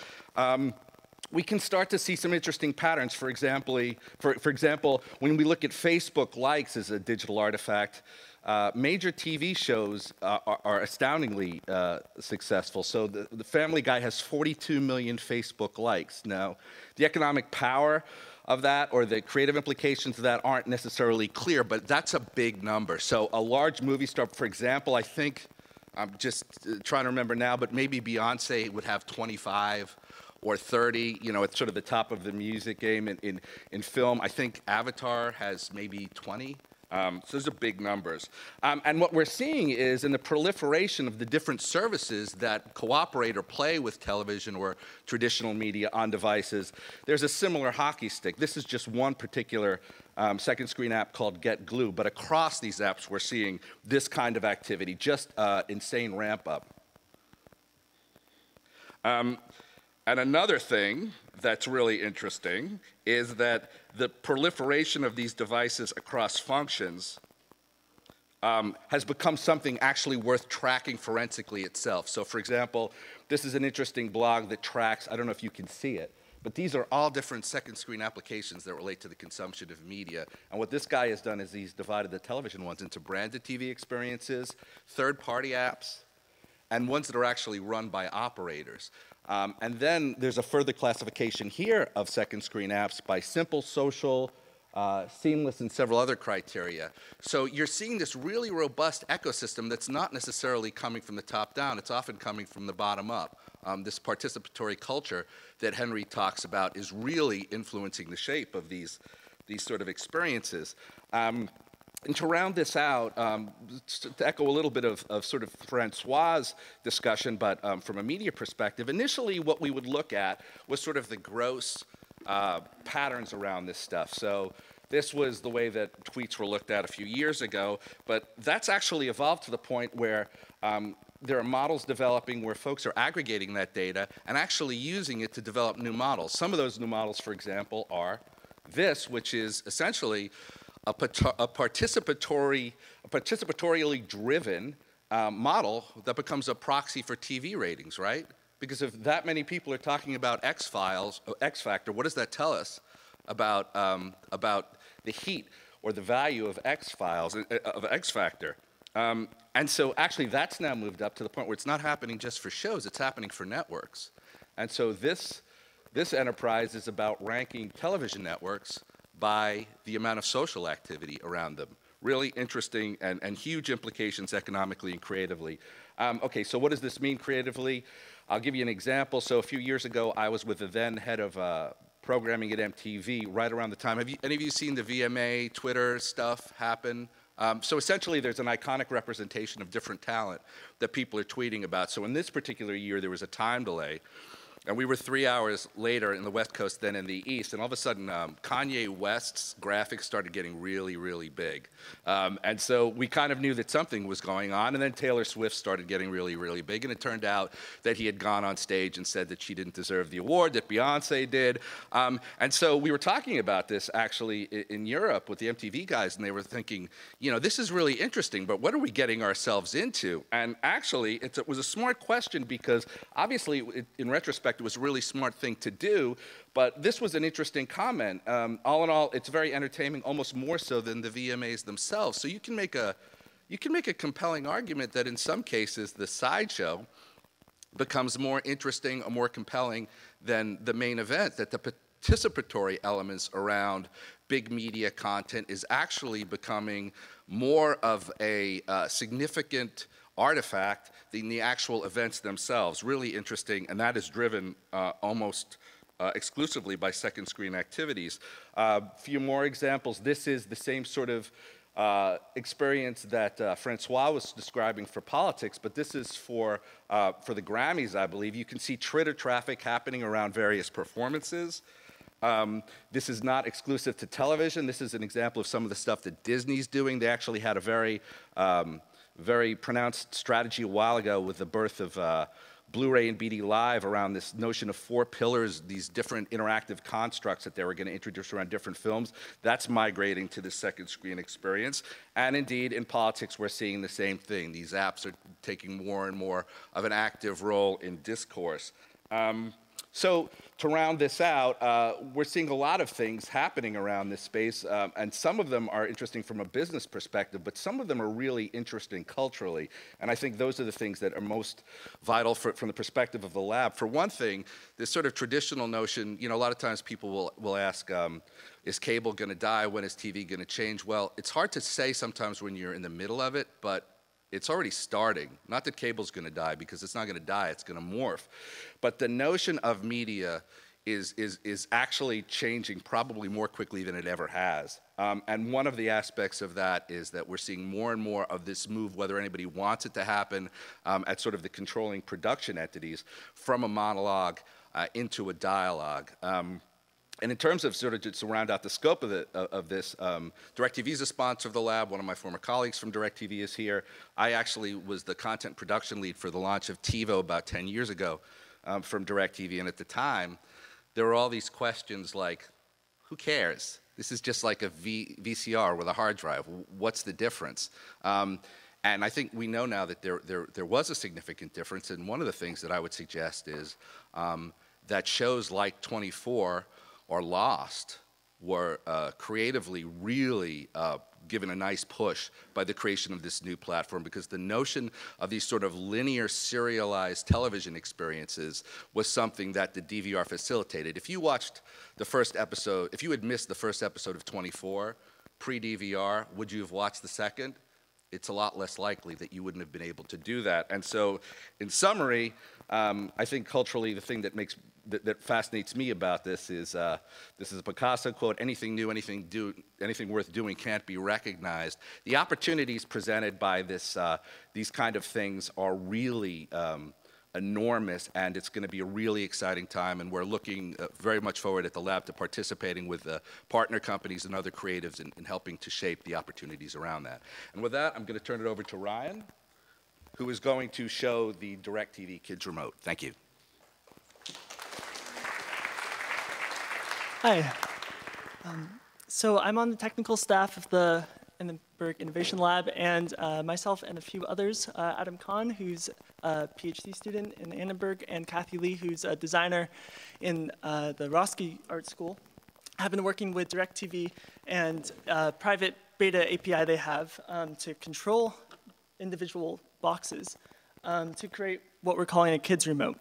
We can start to see some interesting patterns. For example, when we look at Facebook likes as a digital artifact, major TV shows are astoundingly successful. So the Family Guy has 42 million Facebook likes. Now, the economic power of that or the creative implications of that aren't necessarily clear, but that's a big number. So a large movie star, for example, I think, I'm just trying to remember now, but maybe Beyonce would have 25 or 30, you know, it's sort of the top of the music game in film. I think Avatar has maybe 20. So those are big numbers. And what we're seeing is in the proliferation of the different services that cooperate or play with television or traditional media on devices, there's a similar hockey stick. This is just one particular second screen app called Get Glue, but across these apps we're seeing this kind of activity, just insane ramp up. And another thing that's really interesting is that the proliferation of these devices across functions has become something actually worth tracking forensically itself. So for example, this is an interesting blog that tracks, I don't know if you can see it, but these are all different second screen applications that relate to the consumption of media. And what this guy has done is he's divided the television ones into branded TV experiences, third-party apps, and ones that are actually run by operators. And then there's a further classification here of second screen apps by simple, social, seamless, and several other criteria. So you're seeing this really robust ecosystem that's not necessarily coming from the top down. It's often coming from the bottom up. This participatory culture that Henry talks about is really influencing the shape of these sort of experiences. And to round this out, to echo a little bit of sort of Francois' discussion, but from a media perspective, initially what we would look at was sort of the gross patterns around this stuff. So this was the way that tweets were looked at a few years ago, but that's actually evolved to the point where there are models developing where folks are aggregating that data and actually using it to develop new models. Some of those new models, for example, are this, which is essentially a participatorily driven model that becomes a proxy for TV ratings, right? Because if that many people are talking about X Factor, what does that tell us about the heat or the value of X Factor? And so actually that's now moved up to the point where it's not happening just for shows, it's happening for networks. And so this enterprise is about ranking television networks by the amount of social activity around them. Really interesting and huge implications economically and creatively. Okay, so what does this mean creatively? I'll give you an example. So a few years ago, I was with the then head of programming at MTV right around the time. Have any of you seen the VMA Twitter stuff happen? So essentially, there's an iconic representation of different talent that people are tweeting about. So in this particular year, there was a time delay. And we were 3 hours later in the West Coast than in the East, and all of a sudden, Kanye West's graphics started getting really, really big. And so we kind of knew that something was going on, and then Taylor Swift started getting really, really big, and it turned out that he had gone on stage and said that she didn't deserve the award, that Beyonce did. And so we were talking about this, actually, in Europe with the MTV guys, and they were thinking, you know, this is really interesting, but what are we getting ourselves into? And actually, it was a smart question because, obviously, in retrospect, retrospect, it was a really smart thing to do, but this was an interesting comment. All in all, it's very entertaining, almost more so than the VMAs themselves. So you can make a compelling argument that in some cases the sideshow becomes more interesting or more compelling than the main event, that the participatory elements around big media content is actually becoming more of a significant artifact than the actual events themselves. Really interesting, and that is driven almost exclusively by second screen activities. A few more examples. This is the same sort of experience that Francois was describing for politics, but this is for the Grammys, I believe. You can see Twitter traffic happening around various performances. This is not exclusive to television. This is an example of some of the stuff that Disney's doing. They actually had a very pronounced strategy a while ago with the birth of Blu-ray and BD Live around this notion of 4 pillars, these different interactive constructs that they were going to introduce around different films. That's migrating to the second screen experience. And indeed, in politics, we're seeing the same thing. These apps are taking more and more of an active role in discourse. So to round this out, we're seeing a lot of things happening around this space, and some of them are interesting from a business perspective, but some of them are really interesting culturally. And I think those are the things that are most vital from the perspective of the lab. For one thing, this sort of traditional notion, you know, a lot of times people will ask, is cable going to die? When is TV going to change? Well, it's hard to say sometimes when you're in the middle of it, but it's already starting. Not that cable's going to die, because it's not going to die, it's going to morph. But the notion of media is actually changing probably more quickly than it ever has. And one of the aspects of that is that we're seeing more and more of this move, whether anybody wants it to happen, at sort of the controlling production entities, from a monologue into a dialogue. And in terms of sort of just to round out the scope of this, DirecTV is a sponsor of the lab. One of my former colleagues from DirecTV is here. I actually was the content production lead for the launch of TiVo about 10 years ago from DirecTV. And at the time, there were all these questions like, who cares? This is just like a VCR with a hard drive. What's the difference? And I think we know now that there was a significant difference. And one of the things that I would suggest is that shows like 24 or Lost were creatively really given a nice push by the creation of this new platform, because the notion of these sort of linear serialized television experiences was something that the DVR facilitated. If you watched the first episode, if you had missed the first episode of 24 pre-DVR, would you have watched the second? It's a lot less likely that you wouldn't have been able to do that. And so, in summary, I think culturally the thing that fascinates me about this is a Picasso quote: "Anything new, anything worth doing can't be recognized." The opportunities presented by these kind of things are really enormous, and it's going to be a really exciting time. And we're looking very much forward at the lab to participating with partner companies and other creatives in helping to shape the opportunities around that. And with that, I'm going to turn it over to Ryan, who is going to show the DirecTV Kids Remote. Thank you.
Hi. So I'm on the technical staff of the Annenberg Innovation Lab, and myself and a few others, Adam Kahn, who's a PhD student in Annenberg, and Kathy Lee, who's a designer in the Roski Art School, have been working with DirecTV and private beta API they have to control individual boxes to create what we're calling a kids remote.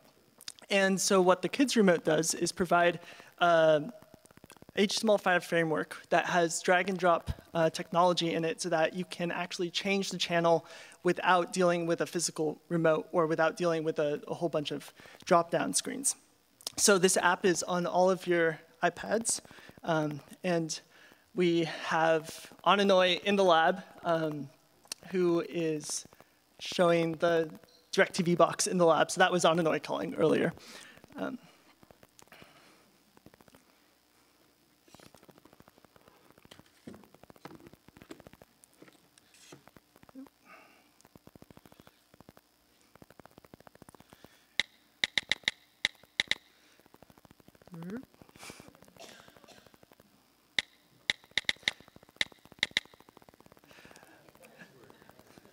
And so what the kids remote does is provide HTML5 framework that has drag and drop technology in it, so that you can actually change the channel without dealing with a physical remote or without dealing with a whole bunch of drop-down screens. So this app is on all of your iPads, and we have Annenberg in the lab, who is showing the DirecTV box in the lab. So that was Annenberg calling earlier.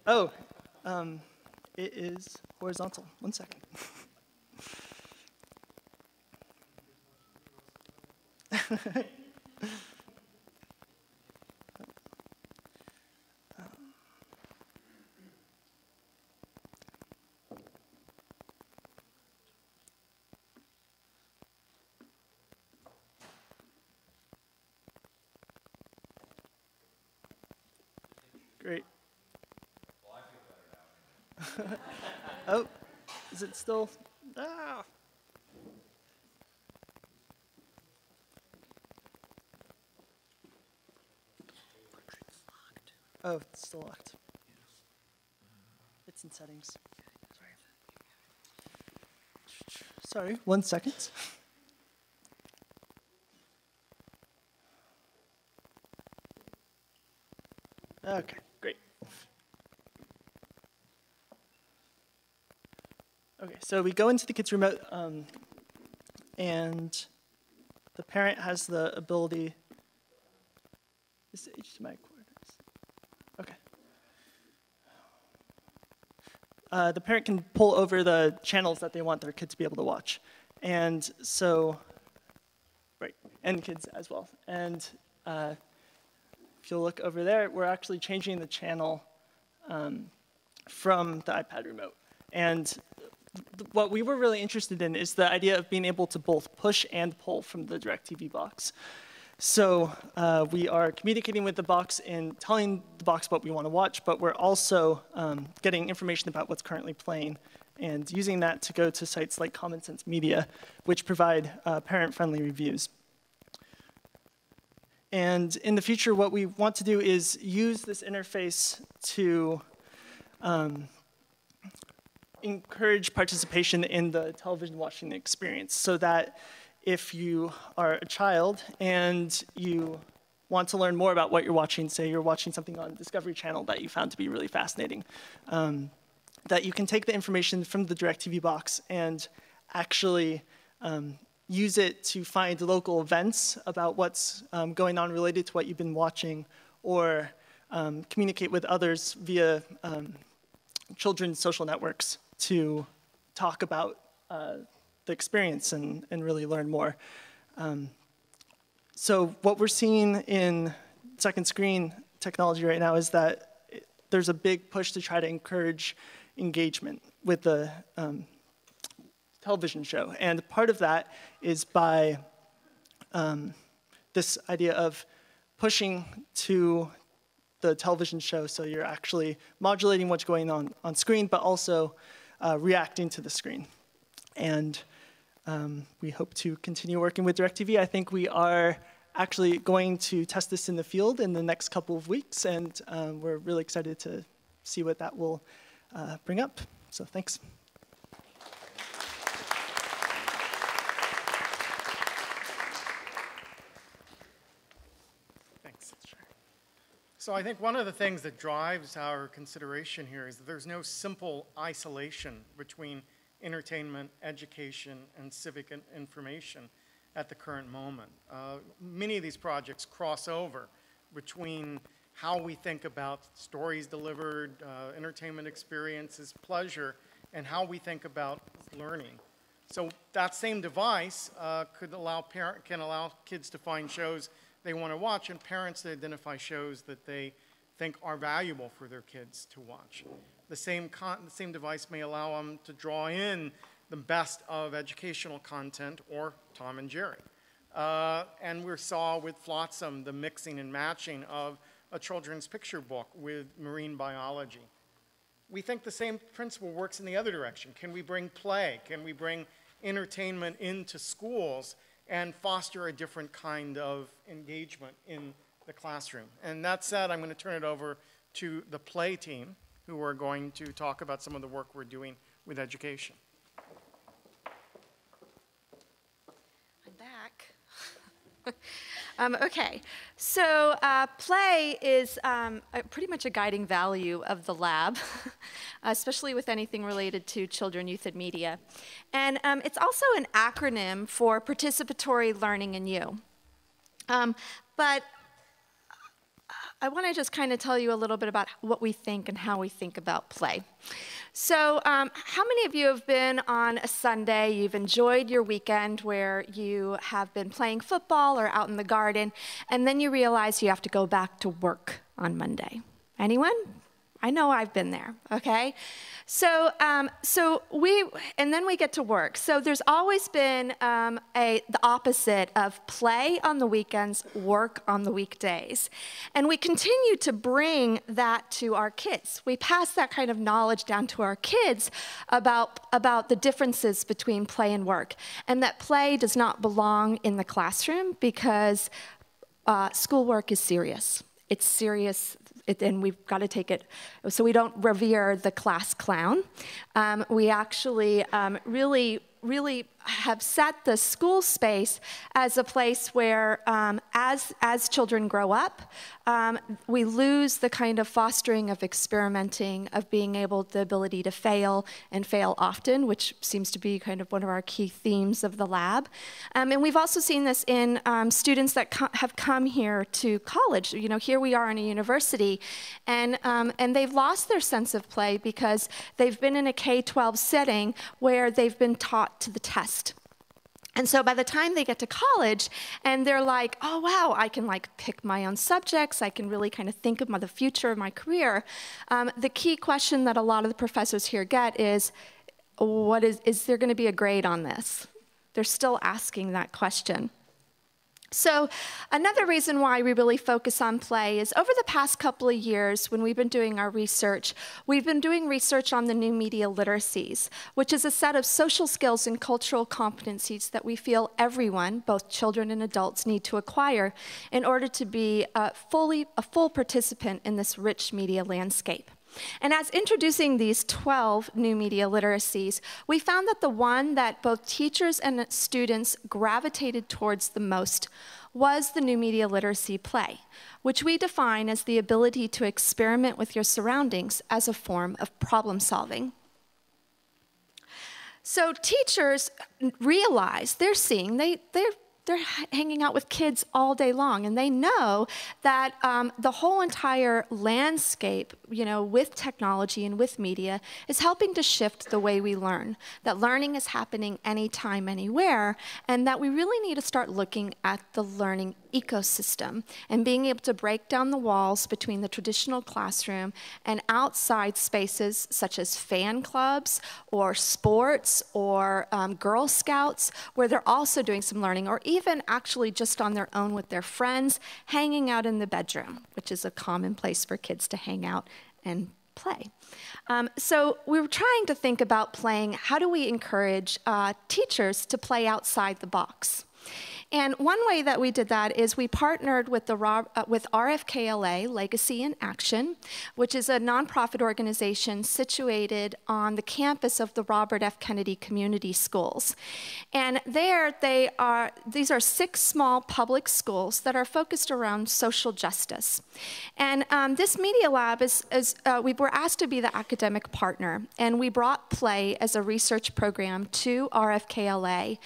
Oh, it is horizontal. 1 second. Great. Oh, is it still? Ah. Oh, it's still locked. It's in settings. Sorry, 1 second. Okay, great. Okay, so we go into the kids' remote, and the parent has the ability. This is HDMI coordinates. Okay. The parent can pull over the channels that they want their kid to be able to watch, and so, right, and kids as well. And if you'll look over there, we're actually changing the channel from the iPad remote. And what we were really interested in is the idea of being able to both push and pull from the DirecTV box. So we are communicating with the box and telling the box what we want to watch, but we're also getting information about what's currently playing and using that to go to sites like Common Sense Media, which provide parent-friendly reviews. And in the future, what we want to do is use this interface to encourage participation in the television watching experience, so that if you are a child and you want to learn more about what you're watching, say you're watching something on Discovery Channel that you found to be really fascinating, that you can take the information from the DirecTV box and actually use it to find local events about what's going on related to what you've been watching, or communicate with others via children's social networks to talk about the experience and really learn more. So what we're seeing in second screen technology right now is that there's a big push to try to encourage engagement with the television show. And part of that is by this idea of pushing to the television show, so you're actually modulating what's going on screen, but also reacting to the screen. And we hope to continue working with DirecTV. I think we are actually going to test this in the field in the next couple of weeks, and we're really excited to see what that will bring up. So thanks.
Thanks. So I think one of the things that drives our consideration here is that there's no simple isolation between entertainment, education, and civic information at the current moment. Many of these projects cross over between how we think about stories delivered, entertainment experiences, pleasure, and how we think about learning. So that same device can allow kids to find shows they want to watch, and parents to identify shows that they think are valuable for their kids to watch. The same device may allow them to draw in the best of educational content, or Tom and Jerry. And we saw with Flotsam the mixing and matching of a children's picture book with marine biology. We think the same principle works in the other direction. Can we bring play? Can we bring entertainment into schools and foster a different kind of engagement in the classroom? And that said, I'm going to turn it over to the play team, who are going to talk about some of the work we're doing with education.
I'm back. Okay, so play is pretty much a guiding value of the lab, especially with anything related to children, youth, and media. And it's also an acronym for Participatory Learning in You. But I want to just kind of tell you a little bit about what we think and how we think about play. So how many of you have been on a Sunday, you've enjoyed your weekend where you have been playing football or out in the garden, and then you realize you have to go back to work on Monday? Anyone? I know I've been there, okay? So, and then we get to work. So there's always been the opposite of play on the weekends, work on the weekdays. And we continue to bring that to our kids. We pass that kind of knowledge down to our kids about the differences between play and work, and that play does not belong in the classroom because schoolwork is serious. It's serious. And we've got to take it, so we don't revere the class clown. We actually really have set the school space as a place where as children grow up, we lose the kind of fostering of experimenting, of being able, the ability to fail and fail often, which seems to be kind of one of our key themes of the lab. And we've also seen this in students that have come here to college. You know, here we are in a university, and they've lost their sense of play because they've been in a K-12 setting where they've been taught to the test. And so by the time they get to college and they're like, oh wow, I can like pick my own subjects, I can really kind of think of the future of my career, the key question that a lot of the professors here get is there going to be a grade on this? They're still asking that question. So another reason why we really focus on play is over the past couple of years when we've been doing our research, we've been doing research on the new media literacies, which is a set of social skills and cultural competencies that we feel everyone, both children and adults, need to acquire in order to be a full participant in this rich media landscape. And as introducing these 12 new media literacies, we found that the one that both teachers and students gravitated towards the most was the new media literacy play, which we define as the ability to experiment with your surroundings as a form of problem solving. So teachers realize they're hanging out with kids all day long, and they know that the whole entire landscape, you know, with technology and with media is helping to shift the way we learn, that learning is happening anytime, anywhere, and that we really need to start looking at the learning ecosystem and being able to break down the walls between the traditional classroom and outside spaces such as fan clubs or sports or Girl Scouts, where they're also doing some learning, or even actually just on their own with their friends, hanging out in the bedroom, which is a common place for kids to hang out and play. So we were trying to think about playing. How do we encourage teachers to play outside the box? And one way that we did that is we partnered with RFKLA, Legacy in Action, which is a nonprofit organization situated on the campus of the Robert F. Kennedy Community Schools. And these are 6 small public schools that are focused around social justice. And this media lab we were asked to be the academic partner, and we brought play as a research program to RFKLA.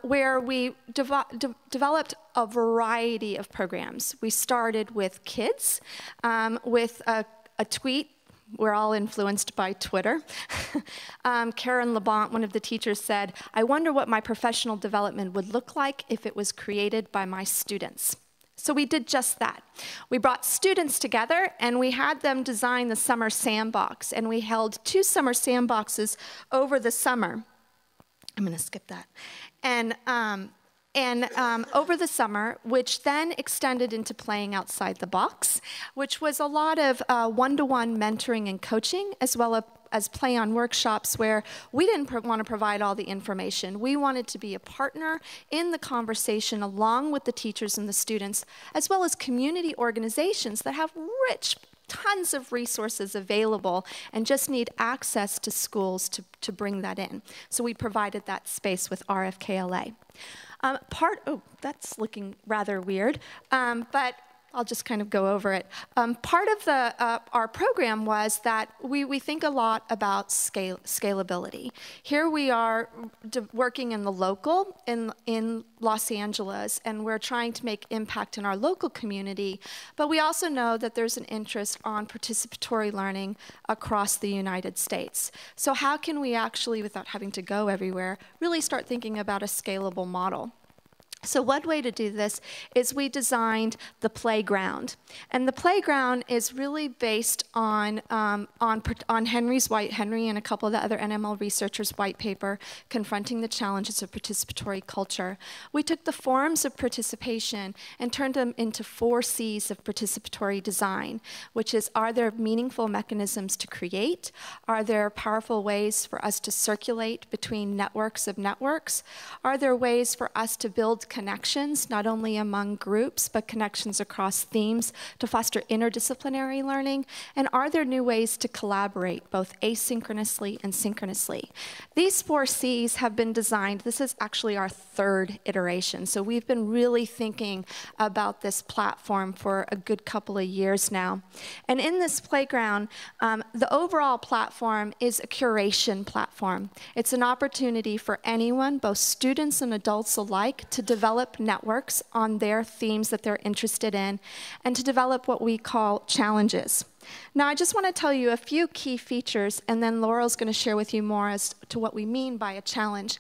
Where we developed a variety of programs. We started with kids, with a tweet. We're all influenced by Twitter. Karen Labont, one of the teachers, said, "I wonder what my professional development would look like if it was created by my students." So we did just that. We brought students together and we had them design the summer sandbox, and we held 2 summer sandboxes over the summer. I'm going to skip that. And over the summer, which then extended into playing outside the box, which was a lot of one-to-one mentoring and coaching, as well as play-on workshops where we didn't want to provide all the information. We wanted to be a partner in the conversation along with the teachers and the students, as well as community organizations that have tons of resources available and just need access to schools to bring that in. So we provided that space with RFKLA. Oh, that's looking rather weird. But I'll just kind of go over it. Part of our program was that we think a lot about scalability. Here we are working in the local, in Los Angeles, and we're trying to make impact in our local community, but we also know that there's an interest on participatory learning across the United States. So how can we actually, without having to go everywhere, really start thinking about a scalable model? So one way to do this is we designed the playground. And the playground is really based on Henry and a couple of the other NML researchers' white paper, Confronting the Challenges of Participatory Culture. We took the forms of participation and turned them into 4 C's of participatory design, which is, are there meaningful mechanisms to create? Are there powerful ways for us to circulate between networks of networks? Are there ways for us to build connections, not only among groups, but connections across themes to foster interdisciplinary learning? And are there new ways to collaborate, both asynchronously and synchronously? These 4 C's have been designed. This is actually our 3rd iteration. So we've been really thinking about this platform for a good couple of years now. And in this playground, the overall platform is a curation platform. It's an opportunity for anyone, both students and adults alike, to develop networks on their themes that they're interested in, and to develop what we call challenges. Now, I just want to tell you a few key features, and then Laurel's going to share with you more as to what we mean by a challenge.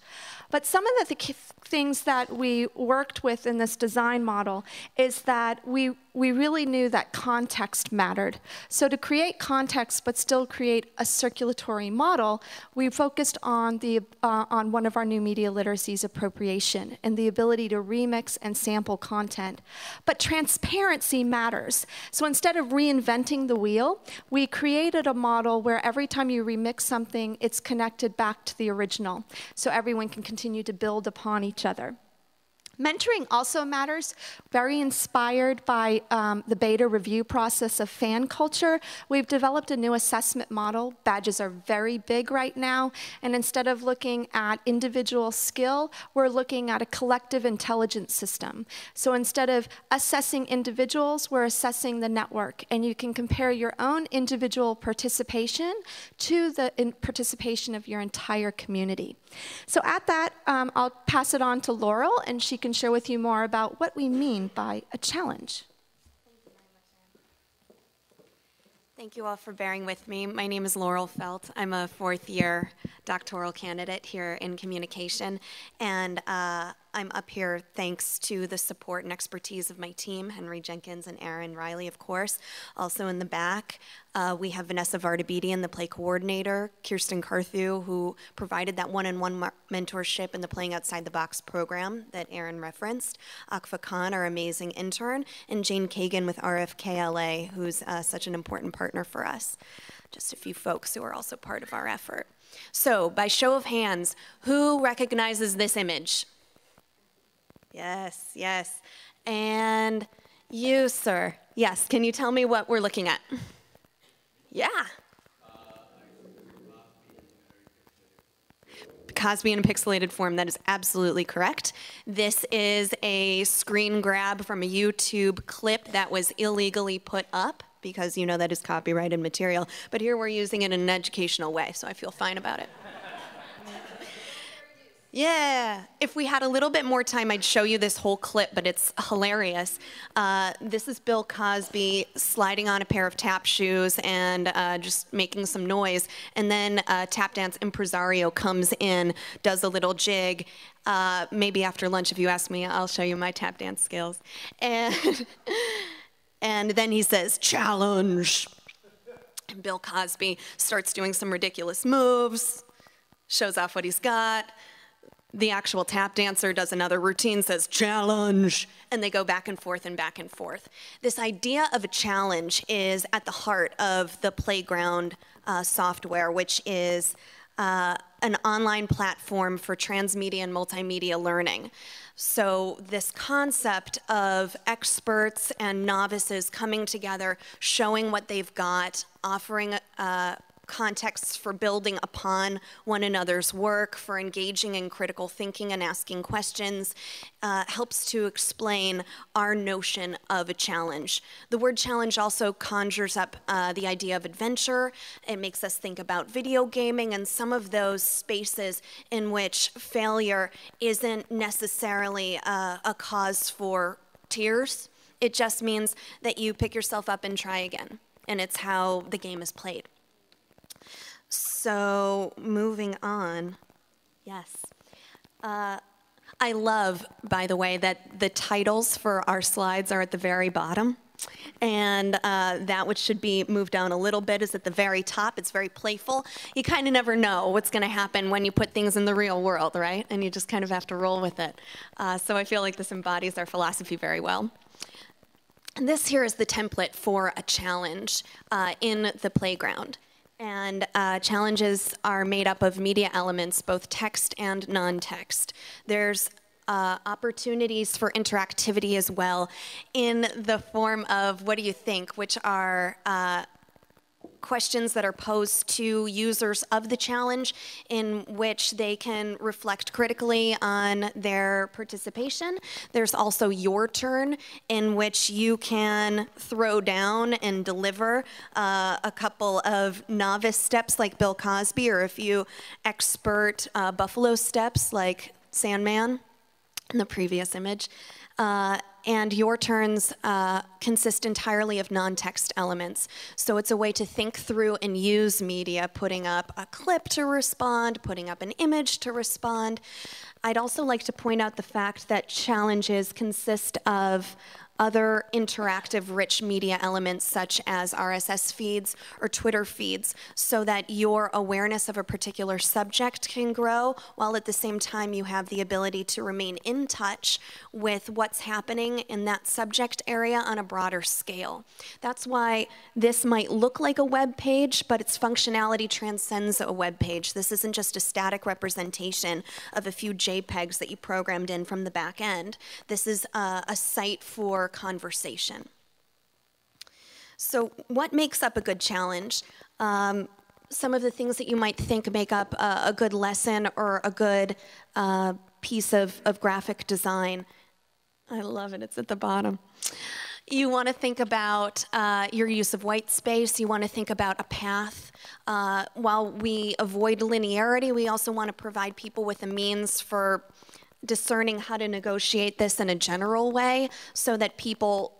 But some of the things that we worked with in this design model is that we really knew that context mattered. So to create context but still create a circulatory model, we focused on one of our new media literacies, appropriation, and the ability to remix and sample content. But transparency matters. So instead of reinventing the wheel, we created a model where every time you remix something, it's connected back to the original, so everyone can continue to build upon each other. Mentoring also matters. Very inspired by the beta review process of fan culture, we've developed a new assessment model. Badges are very big right now, and instead of looking at individual skill, we're looking at a collective intelligence system. So instead of assessing individuals, we're assessing the network, and you can compare your own individual participation to the participation of your entire community. So at that, I'll pass it on to Laurel, and she can share with you more about what we mean by a challenge.
Thank you all for bearing with me. My name is Laurel Felt. I'm a 4th-year doctoral candidate here in communication, and I'm up here thanks to the support and expertise of my team, Henry Jenkins and Aaron Riley, of course. Also in the back, we have Vanessa Vardabedian, the play coordinator, Kirsten Carthew, who provided that one-on-one mentorship in the Playing Outside the Box program that Aaron referenced, Akfa Khan, our amazing intern, and Jane Kagan with RFKLA, who's such an important partner for us. Just a few folks who are also part of our effort. So, by show of hands, who recognizes this image? Yes, yes. And you, sir. Yes, can you tell me what we're looking at? Yeah. Cosby in a pixelated form, that is absolutely correct. This is a screen grab from a YouTube clip that was illegally put up, because you know that is copyrighted material. But here we're using it in an educational way, so I feel fine about it. Yeah, if we had a little bit more time, I'd show you this whole clip, but it's hilarious. This is Bill Cosby sliding on a pair of tap shoes and just making some noise. And then tap dance impresario comes in, does a little jig. Maybe after lunch, if you ask me, I'll show you my tap dance skills. And then he says, challenge. And Bill Cosby starts doing some ridiculous moves, shows off what he's got. The actual tap dancer does another routine, says challenge, and they go back and forth and back and forth. This idea of a challenge is at the heart of the Playground software, which is an online platform for transmedia and multimedia learning. So this concept of experts and novices coming together, showing what they've got, offering contexts for building upon one another's work, for engaging in critical thinking and asking questions, helps to explain our notion of a challenge. The word challenge also conjures up the idea of adventure. It makes us think about video gaming and some of those spaces in which failure isn't necessarily a cause for tears. It just means that you pick yourself up and try again. And it's how the game is played. So moving on, yes. I love, by the way, that the titles for our slides are at the very bottom. And that which should be moved down a little bit is at the very top. It's very playful. You kind of never know what's going to happen when you put things in the real world, right? And you just kind of have to roll with it. So I feel like this embodies our philosophy very well. And this here is the template for a challenge in the playground. And challenges are made up of media elements, both text and non-text. There's opportunities for interactivity as well in the form of what do you think, which are questions that are posed to users of the challenge in which they can reflect critically on their participation. There's also your turn in which you can throw down and deliver a couple of novice steps like Bill Cosby, or a few expert buffalo steps like Sandman in the previous image. And your turns consist entirely of non-text elements. So it's a way to think through and use media, putting up a clip to respond, putting up an image to respond. I'd also like to point out the fact that challenges consist of other interactive rich media elements such as RSS feeds or Twitter feeds, so that your awareness of a particular subject can grow, while at the same time you have the ability to remain in touch with what's happening in that subject area on a broader scale. That's why this might look like a web page, but its functionality transcends a web page. This isn't just a static representation of a few JPEGs that you programmed in from the back end. This is a site for conversation. So what makes up a good challenge? Some of the things that you might think make up a good lesson or a good piece of graphic design. I love it, it's at the bottom. You want to think about your use of white space. You want to think about a path. While we avoid linearity, we also want to provide people with a means for discerning how to negotiate this in a general way so that people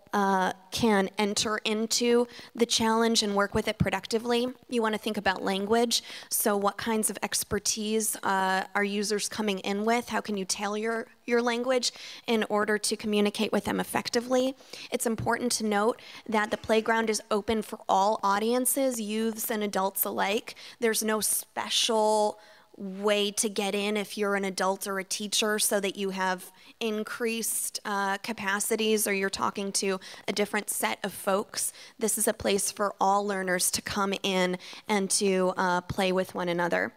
can enter into the challenge and work with it productively. You want to think about language. So what kinds of expertise are users coming in with? How can you tailor your language in order to communicate with them effectively? It's important to note that the playground is open for all audiences, youths and adults alike. There's no special way to get in if you're an adult or a teacher so that you have increased capacities or you're talking to a different set of folks. This is a place for all learners to come in and to play with one another.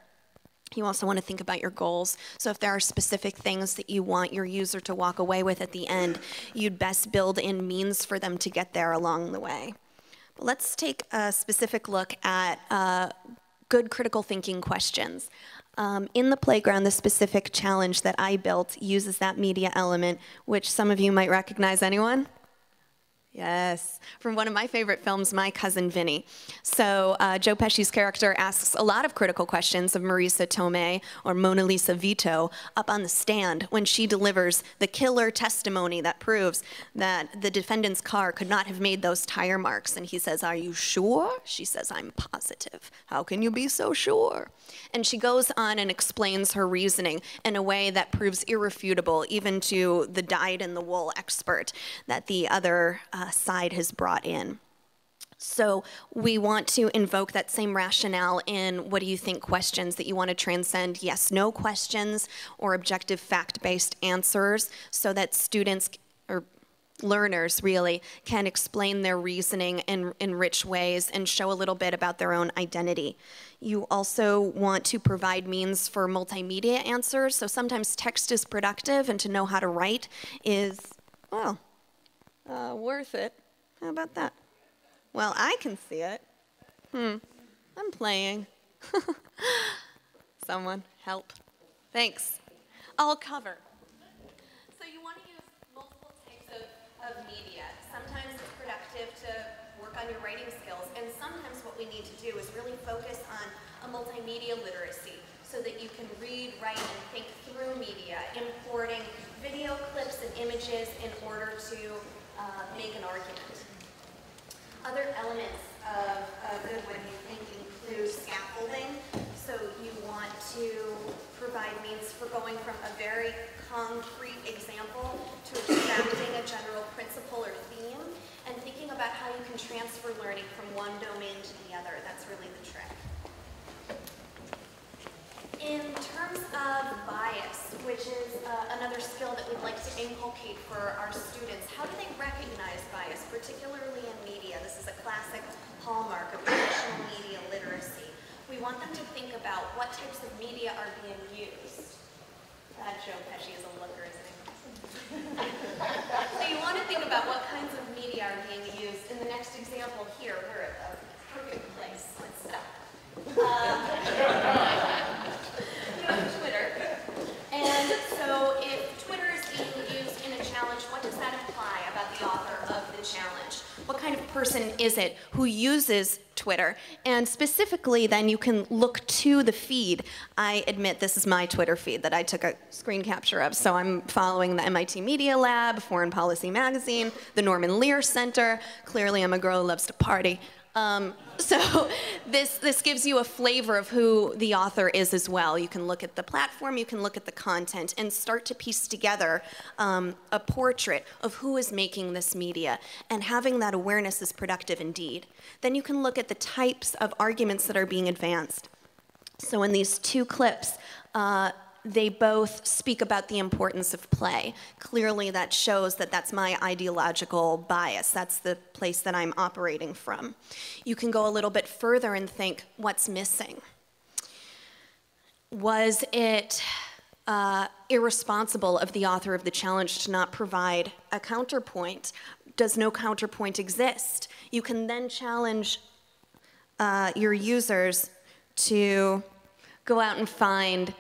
You also want to think about your goals. So if there are specific things that you want your user to walk away with at the end, you'd best build in means for them to get there along the way. But let's take a specific look at good critical thinking questions. In the playground, the specific challenge that I built uses that media element, which some of you might recognize. Anyone? Yes, from one of my favorite films, My Cousin Vinny. So Joe Pesci's character asks a lot of critical questions of Marisa Tomei, or Mona Lisa Vito, up on the stand when she delivers the killer testimony that proves that the defendant's car could not have made those tire marks. And he says, "Are you sure?" She says, "I'm positive." "How can you be so sure?" And she goes on and explains her reasoning in a way that proves irrefutable, even to the dyed-in-the-wool expert that the other side has brought in. So we want to invoke that same rationale in what do you think questions, that you want to transcend yes-no questions or objective fact-based answers so that students or learners really can explain their reasoning in rich ways and show a little bit about their own identity. You also want to provide means for multimedia answers. So sometimes text is productive, and to know how to write is, well, worth it. How about that? Well, I can see it. I'm playing. Someone, help. Thanks. I'll cover. So you want to use multiple types of media. Sometimes it's productive to work on your writing skills, and sometimes what we need to do is really focus on a multimedia literacy so that you can read, write, and think through media, importing video clips and images in order to make an argument. Other elements of a good way of thinking include scaffolding. So you want to provide means for going from a very concrete example to extracting a general principle or theme and thinking about how you can transfer learning from one domain to the other. That's really the trick. In terms of bias, which is another skill that we'd like to inculcate for our students, how do they recognize bias, particularly in media? This is a classic hallmark of traditional media literacy. We want them to think about what types of media are being used. Joe Pesci is a looker, isn't he? So you want to think about what kinds of media are being used. In the next example here, we're at a perfect place. Let's stop. You have Twitter. And so if Twitter is being used in a challenge, what does that imply about the author of the challenge? What kind of person is it who uses Twitter? And specifically, then you can look to the feed. I admit this is my Twitter feed that I took a screen capture of. So I'm following the MIT Media Lab, Foreign Policy Magazine, the Norman Lear Center. Clearly, I'm a girl who loves to party. So this gives you a flavor of who the author is as well. You can look at the platform, you can look at the content, and start to piece together a portrait of who is making this media. And having that awareness is productive indeed. Then you can look at the types of arguments that are being advanced. So in these two clips, they both speak about the importance of play. Clearly that shows that that's my ideological bias. That's the place that I'm operating from. You can go a little bit further and think, what's missing? Was it irresponsible of the author of the challenge to not provide a counterpoint? Does no counterpoint exist? You can then challenge your users to go out and find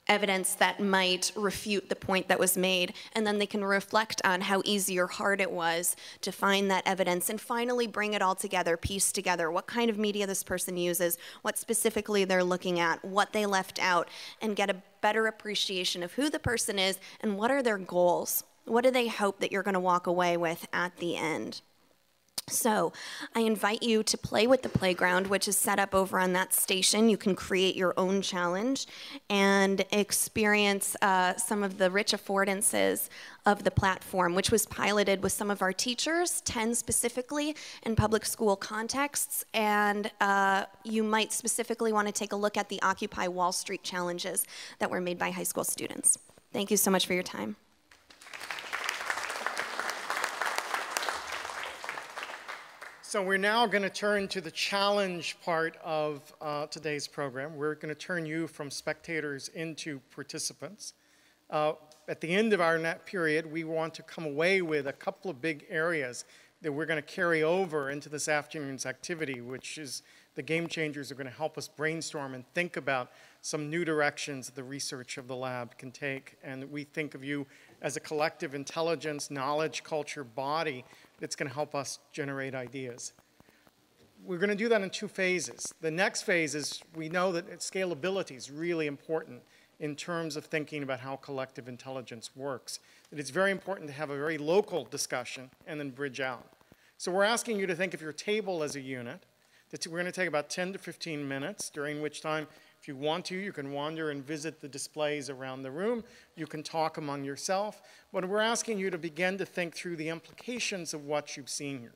evidence that might refute the point that was made, and then they can reflect on how easy or hard it was to find that evidence, and finally bring it all together, piece together what kind of media this person uses, what specifically they're looking at, what they left out, and get a better appreciation of who the person is and what are their goals. What do they hope that you're going to walk away with at the end? So I invite you to play with the playground, which is set up over on that station. You can create your own challenge and experience some of the rich affordances of the platform, which was piloted with some of our teachers, 10 specifically, in public school contexts. And you might specifically want to take a look at the Occupy Wall Street challenges that were made by high school students. Thank you so much for your time.
So we're now going to turn to the challenge part of today's program. We're going to turn you from spectators into participants. At the end of our net period, we want to come away with a couple of big areas that we're going to carry over into this afternoon's activity, which is the game changers are going to help us brainstorm and think about some new directions the research of the lab can take. And we think of you as a collective intelligence, knowledge, culture, body that's going to help us generate ideas. We're going to do that in two phases. The next phase is we know that scalability is really important in terms of thinking about how collective intelligence works. That it's very important to have a very local discussion and then bridge out. So we're asking you to think of your table as a unit. We're going to take about 10 to 15 minutes, during which time, if you want to, you can wander and visit the displays around the room. You can talk among yourself. But we're asking you to begin to think through the implications of what you've seen here.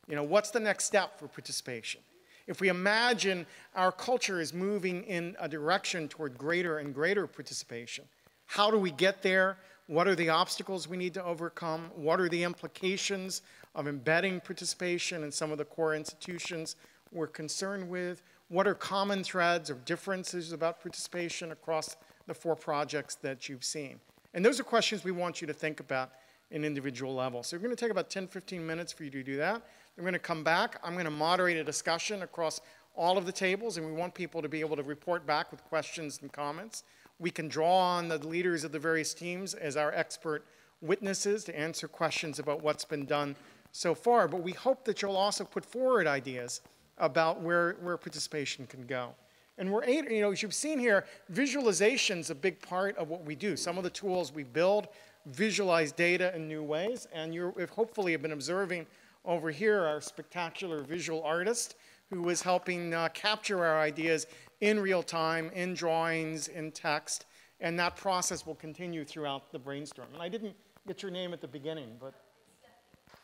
You know, what's the next step for participation? If we imagine our culture is moving in a direction toward greater and greater participation, how do we get there? What are the obstacles we need to overcome? What are the implications of embedding participation in some of the core institutions we're concerned with? What are common threads or differences about participation across the 4 projects that you've seen? And those are questions we want you to think about in individual levels. So we're going to take about 10, 15 minutes for you to do that. I'm going to come back. I'm going to moderate a discussion across all of the tables, and we want people to be able to report back with questions and comments. We can draw on the leaders of the various teams as our expert witnesses to answer questions about what's been done so far, but we hope that you'll also put forward ideas about where participation can go. And as you've seen here, visualization's a big part of what we do. Some of the tools we build visualize data in new ways, and you hopefully have been observing over here our spectacular visual artist who is helping capture our ideas in real time, in drawings, in text, and that process will continue throughout the brainstorm. And I didn't get your name at the beginning, but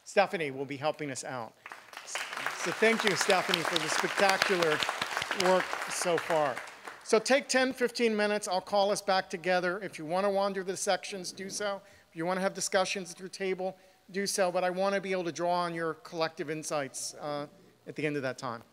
Stephanie will be helping us out. So thank you, Stephanie, for the spectacular work so far. So take 10, 15 minutes. I'll call us back together. If you want to wander the sections, do so. If you want to have discussions at your table, do so. But I want to be able to draw on your collective insights at the end of that time.